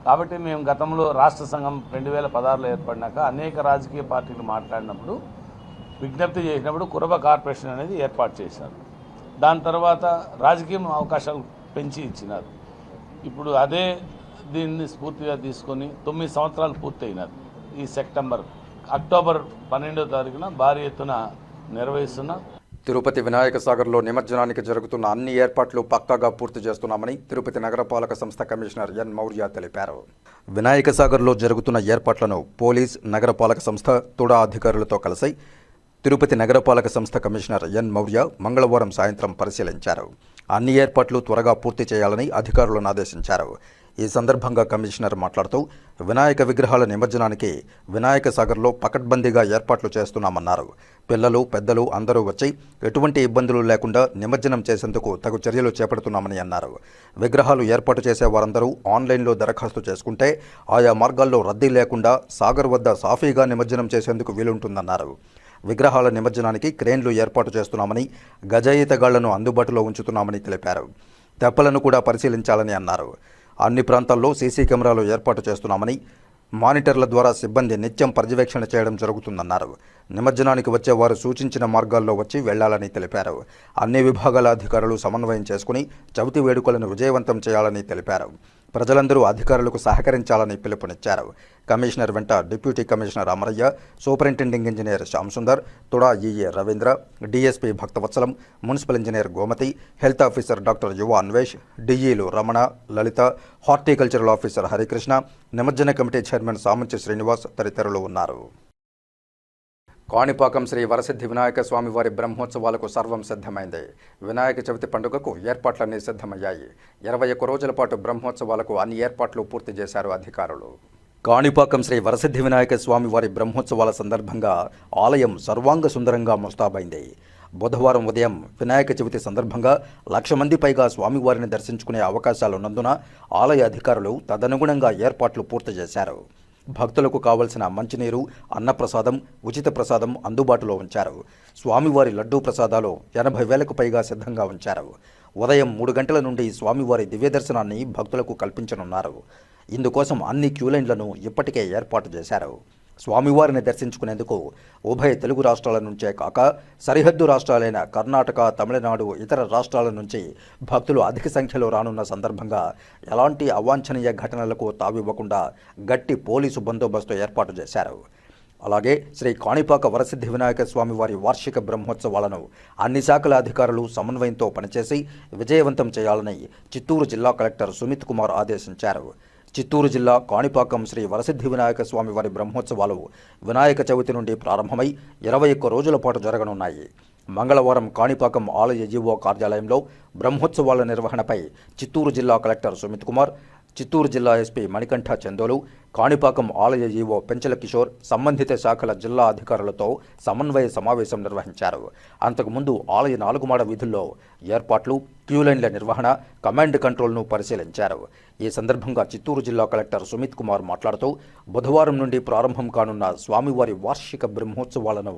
కాబట్టి మేము గతంలో రాష్ట్ర సంఘం 2016లో ఏర్పడినాక అనేక రాజకీయ పార్టీలు మాట్లాడినప్పుడు విజ్ఞప్తి చేసినప్పుడు కురవ కార్పొరేషన్ అనేది ఏర్పాటు చేశారు. దాని తర్వాత రాజకీయ అవకాశాలు పెంచి ఇచ్చినారు. ఇప్పుడు అదే దీన్ని స్ఫూర్తిగా తీసుకొని 9 సంవత్సరాలు పూర్తయినారు. ఈ అక్టోబర్ 12వ తారీఖున భారీ ఎత్తున నిర్వహిస్తున్నాం. తిరుపతి వినాయక సాగర్లో నిమజ్జనానికి జరుగుతున్న అన్ని ఏర్పాట్లు పక్కాగా పూర్తి చేస్తున్నామని తిరుపతి నగరపాలక సంస్థ కమిషనర్ ఎన్ మౌర్య తెలిపారు. వినాయక సాగర్లో జరుగుతున్న ఏర్పాట్లను పోలీస్, నగరపాలక సంస్థ, తుడా అధికారులతో కలిసి తిరుపతి నగరపాలక సంస్థ కమిషనర్ ఎన్ మౌర్య మంగళవారం సాయంత్రం పరిశీలించారు. అన్ని ఏర్పాట్లు త్వరగా పూర్తి చేయాలని అధికారులను ఆదేశించారు. ఈ సందర్భంగా కమిషనర్ మాట్లాడుతూ వినాయక విగ్రహాల నిమజ్జనానికి వినాయక సాగర్లో పకడ్బందీగా ఏర్పాట్లు చేస్తున్నామన్నారు. పిల్లలు, పెద్దలు అందరూ వచ్చి ఎటువంటి ఇబ్బందులు లేకుండా నిమజ్జనం చేసేందుకు తగు చర్యలు చేపడుతున్నామని అన్నారు. విగ్రహాలు ఏర్పాటు చేసే వారందరూ ఆన్లైన్లో దరఖాస్తు చేసుకుంటే ఆయా మార్గాల్లో రద్దీ లేకుండా సాగర్ వద్ద సాఫీగా నిమజ్జనం చేసేందుకు వీలుంటుందన్నారు. విగ్రహాల నిమజ్జనానికి క్రేన్లు ఏర్పాటు చేస్తున్నామని, గజాయితగాళ్లను అందుబాటులో ఉంచుతున్నామని తెలిపారు. తెప్పలను కూడా పరిశీలించాలని అన్నారు. అన్ని ప్రాంతాల్లో సీసీ కెమెరాలు ఏర్పాటు చేస్తున్నామని, మానిటర్ల ద్వారా సిబ్బంది నిత్యం పర్యవేక్షణ చేయడం జరుగుతుందన్నారు. నిమజ్జనానికి వచ్చే వారు సూచించిన మార్గాల్లో వచ్చి వెళ్లాలని తెలిపారు. అన్ని విభాగాల అధికారులు సమన్వయం చేసుకుని చవితి వేడుకలను విజయవంతం చేయాలని తెలిపారు. ప్రజలందరూ అధికారులకు సహకరించాలని పిలుపునిచ్చారు. కమిషనర్ వెంట deputy commissioner Amarayya, superintending engineer Shyamsundar, TUDA EA Ravindra, DSP Bhaktavatsalam, municipal engineer Gomathi, health officer doctor Yuva Anvesh, డిఈలు రమణ, లలిత, హార్టికల్చరల్ ఆఫీసర్ హరికృష్ణ, నిమజ్జన కమిటీ చైర్మన్ సామంచి శ్రీనివాస్ తదితరులు ఉన్నారు. కాణిపాకం శ్రీ వరసిద్ధి వినాయక స్వామి వారి బ్రహ్మోత్సవాలకు సర్వం సిద్ధమైంది. వినాయక చవితి పండుగకు ఏర్పాట్లన్నీ సిద్ధమయ్యాయి. 21 రోజుల పాటు బ్రహ్మోత్సవాలకు అన్ని ఏర్పాట్లు పూర్తి చేశారు అధికారులు. కాణిపాకం శ్రీ వరసిద్ధి వినాయక స్వామి వారి బ్రహ్మోత్సవాల సందర్భంగా ఆలయం సర్వాంగ సుందరంగా ముస్తాబైంది. బుధవారం ఉదయం వినాయక చవితి సందర్భంగా 1,00,000 మంది పైగా స్వామివారిని దర్శించుకునే అవకాశాలున్నందున ఆలయ అధికారులు తదనుగుణంగా ఏర్పాట్లు పూర్తి చేశారు. భక్తులకు కావలసిన మంచినీరు, అన్నప్రసాదం, ఉచిత ప్రసాదం అందుబాటులో ఉంచారు. స్వామివారి లడ్డూ ప్రసాదాలు 80,000కు పైగా సిద్ధంగా ఉంచారు. ఉదయం 3 గంటల నుండి స్వామివారి దివ్య దర్శనాన్ని భక్తులకు కల్పించనున్నారు. ఇందుకోసం అన్ని క్యూలైన్లను ఇప్పటికే ఏర్పాటు చేశారు. స్వామివారిని దర్శించుకునేందుకు ఉభయ తెలుగు రాష్ట్రాల నుంచే కాక సరిహద్దు రాష్ట్రాలైన కర్ణాటక, తమిళనాడు, ఇతర రాష్ట్రాల నుంచి భక్తులు అధిక సంఖ్యలో రానున్న సందర్భంగా ఎలాంటి అవాంఛనీయ ఘటనలకు తావివ్వకుండా గట్టి పోలీసు బందోబస్తు ఏర్పాటు చేశారు. అలాగే శ్రీ కాణిపాక వరసిద్ధి వినాయక స్వామి వారి వార్షిక బ్రహ్మోత్సవాలను అన్ని శాఖల అధికారులు సమన్వయంతో పనిచేసి విజయవంతం చేయాలని చిత్తూరు జిల్లా కలెక్టర్ సుమిత్ కుమార్ ఆదేశించారు. చిత్తూరు జిల్లా కాణిపాకం శ్రీ వరసిద్ధి వినాయక స్వామి వారి బ్రహ్మోత్సవాలు వినాయక చవితి నుండి ప్రారంభమై 21 రోజుల పాటు జరగనున్నాయి. మంగళవారం కాణిపాకం ఆలయ ఈవో కార్యాలయంలో బ్రహ్మోత్సవాల నిర్వహణపై చిత్తూరు జిల్లా కలెక్టర్ సుమిత్ కుమార్, చిత్తూరు జిల్లా ఎస్పీ మణికంఠ చందోలు, కాణిపాకం ఆలయ ఈవో పెంచల కిషోర్ సంబంధిత శాఖల జిల్లా అధికారులతో సమన్వయ సమావేశం నిర్వహించారు. అంతకుముందు ఆలయ 4 మాడ వీధుల్లో ఏర్పాట్లు, క్యూలైన్ల నిర్వహణ, కమాండ్ కంట్రోల్ను పరిశీలించారు. ఈ సందర్భంగా చిత్తూరు జిల్లా కలెక్టర్ సుమిత్ కుమార్ మాట్లాడుతూ బుధవారం నుండి ప్రారంభం కానున్న స్వామివారి వార్షిక బ్రహ్మోత్సవాలను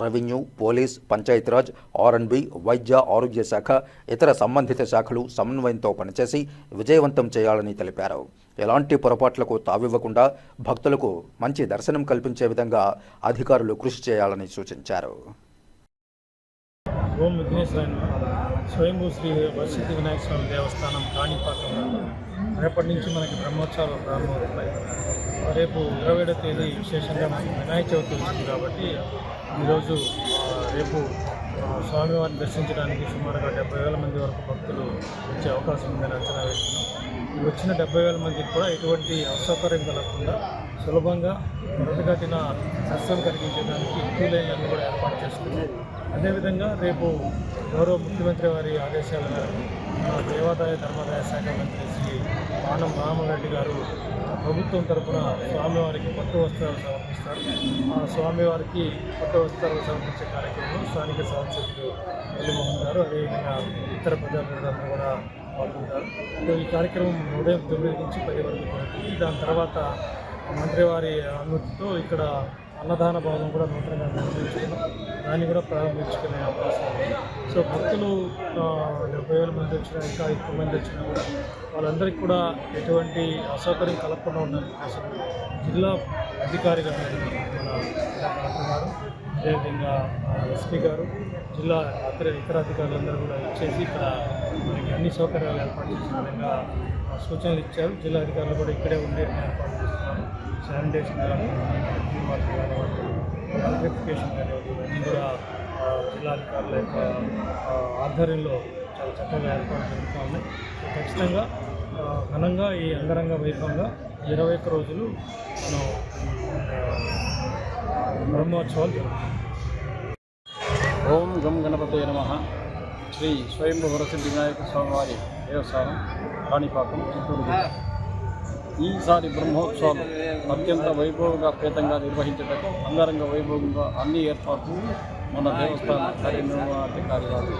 రెవెన్యూ, పోలీస్, పంచాయతీరాజ్, ఆర్ఎండ్బి, వైద్య ఆరోగ్య శాఖ, ఇతర సంబంధిత శాఖలు సమన్వయంతో పనిచేసి విజయవంతం చేయాలని తెలిపారు. ఎలాంటి పొరపాట్లకు తావివ్వకుండా భక్తులకు మంచి దర్శనం కల్పించే విధంగా అధికారులు కృషి చేయాలని సూచించారు. ఓం విఘ్నేశ్వరాయ స్వయంభూ శ్రీ వరసిద్ధి వినాయక స్వామి దేవస్థానం కాణిపాకంలో రేపటి నుంచి మనకి బ్రహ్మోత్సవాలు ప్రారంభమవుతాయి. రేపు 27వ తేదీ విశేషంగా మనకి వినాయక చవితి వచ్చింది కాబట్టి ఈరోజు రేపు స్వామివారిని దర్శించడానికి సుమారుగా 70,000 మంది వరకు భక్తులు వచ్చే అవకాశం ఉందని అంచనా వేస్తున్నాం. ఈ వచ్చిన 70,000 మందికి కూడా ఎటువంటి అసౌకర్యం కలగకుండా సులభంగా త్వరగతిన దర్శనం కలిగించడానికి క్యూలైన్లను కూడా ఏర్పాటు చేసుకున్నాం. అదేవిధంగా రేపు గౌరవ ముఖ్యమంత్రి వారి ఆదేశాల మేరకు దేవాదాయ ధర్మాదాయ శాఖ మంత్రి శ్రీ ఆనం రామరెడ్డి గారు ప్రభుత్వం తరఫున స్వామివారికి పట్టు వస్త్రాలు సమర్పిస్తారు. ఆ స్వామివారికి పట్టు వస్త్రాలు సమర్పించే కార్యక్రమంలో స్థానిక సంసద్ మురళీమోహన్ గారు, అదేవిధంగా ఇతర ప్రజాప్రతినిధులు కూడా పాల్గొంటారు. ఈ కార్యక్రమం ఉదయం 9 నుంచి 10 వరకు జరుగుతుంది. దాని తర్వాత మంత్రివారి అనుమతితో ఇక్కడ అన్నదాన భవనం కూడా నూతనంగా నిర్మించుకున్నాం. దాన్ని కూడా ప్రారంభించుకునే అవకాశం ఉంది. సో భక్తులు 70,000 మంది వచ్చినా, ఇంకా ఎక్కువ మంది వచ్చినా కూడా వాళ్ళందరికీ కూడా ఎటువంటి అసౌకర్యం కలగకుండా ఉండడానికి కోసం జిల్లా అధికారి గారు, మన కలెక్టర్ గారు, అదేవిధంగా ఎస్పీ గారు, జిల్లా ఇతర అధికారులందరూ కూడా ఇచ్చేసి ఇక్కడ మనకి అన్ని సౌకర్యాలు ఏర్పాటు చేసే విధంగా సూచనలు ఇచ్చారు. జిల్లా అధికారులు కూడా ఇక్కడే ఉండే ఏర్పాటు చేస్తున్నారు. శానిటేషన్ కానివ్వండి, వాటర్ కానివ్వండి, ఎలక్ట్రిఫికేషన్ కానివ్వండి, ఇవన్నీ కూడా జిల్లా అధికారుల యొక్క ఆధ్వర్యంలో చాలా చక్కగా ఏర్పాటు జరుగుతూ ఉన్నాయి. ఖచ్చితంగా ఘనంగా ఈ అంగరంగ వైభవంగా 21 రోజులు మనం బ్రహ్మోత్సవాలు జరుగుతాయి. ఓం గం గణపతే నమః. శ్రీ స్వయంభూ వరసిద్ధి వినాయక స్వామివారి దేవస్థానం కాణిపాకం, చిత్తూరు జిల్లా. ఈసారి బ్రహ్మోత్సవాలు అత్యంత వైభవంగా నిర్వహించటకు అంగరంగ వైభవంగా అన్ని ఏర్పాట్లు మన దేవస్థాన కార్యనిర్వహణాధికారి గారు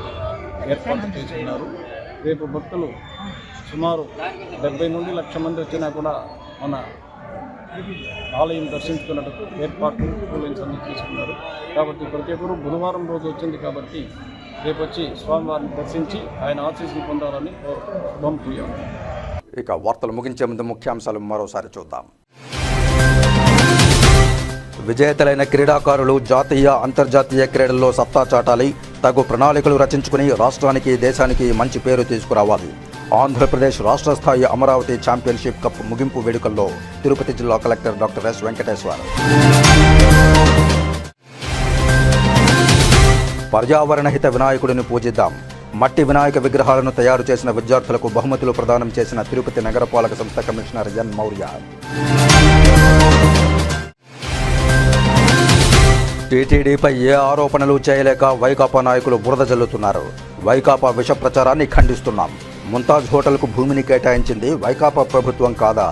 ఏర్పాటు చేస్తున్నారు. రేపు భక్తులు సుమారు 70 నుండి 1,00,000 మంది వచ్చినా కూడా మన ఆలయం దర్శించుకున్నట్టుకు ఏర్పాట్లు అన్ని తీసుకున్నారు. కాబట్టి ప్రతి ఒక్కరూ బుధవారం రోజు వచ్చింది కాబట్టి రేపు వచ్చి స్వామివారిని దర్శించి ఆయన ఆశీస్సులు పొందాలని కోరుకుంటున్నాం. ఇక వార్తలు ముగించే ముందు ముఖ్యాంశాలు మరోసారి చూద్దాం. విజేతలైన క్రీడాకారులు జాతీయ, అంతర్జాతీయ క్రీడల్లో సత్తా చాటాలి. తగు ప్రణాళికలు రచించుకుని రాష్ట్రానికి, దేశానికి మంచి పేరు తీసుకురావాలి. ఆంధ్రప్రదేశ్ రాష్ట్ర స్థాయి అమరావతి ఛాంపియన్షిప్ కప్ ముగింపు వేడుకల్లో తిరుపతి జిల్లా కలెక్టర్ డాక్టర్ ఎస్ వెంకటేశ్వర్. పర్యావరణ హిత వినాయకుడిని పూజిద్దాం. మట్టి వినాయక విగ్రహాలను తయారు చేసిన విద్యార్థులకు బహుమతులు ప్రదానం చేసిన తిరుపతి నగరపాలక సంస్థ కమిషనర్ ఎన్ మౌర్య. టీటీడీపై ఏ ఆరోపణలు చేయలేక వైకాపా నాయకులు బురద జల్లుతున్నారు. వైకాపా విష ప్రచారాన్ని ఖండిస్తున్నాం. ముంతాజ్ హోటల్కు భూమిని కేటాయించింది వైకాపా ప్రభుత్వం కాదా?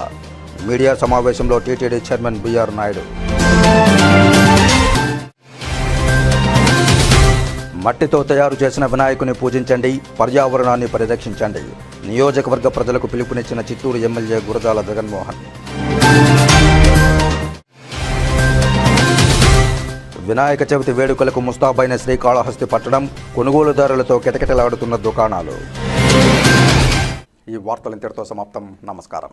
మీడియా సమావేశంలో టీటీడీ చైర్మన్ బిఆర్ నాయుడు. మట్టితో తయారు చేసిన వినాయకుని పూజించండి, పర్యావరణాన్ని పరిరక్షించండి. నియోజకవర్గ ప్రజలకు పిలుపునిచ్చిన చిత్తూరు ఎమ్మెల్యే గురజాల జగన్మోహన్. వినాయక చవితి వేడుకలకు ముస్తాబైన శ్రీకాళహస్తి పట్టణం, కొనుగోలుదారులతో కిటకిటలాడుతున్న దుకాణాలు. ఈ వార్తలు ఇంతటితో సమాప్తం. నమస్కారం.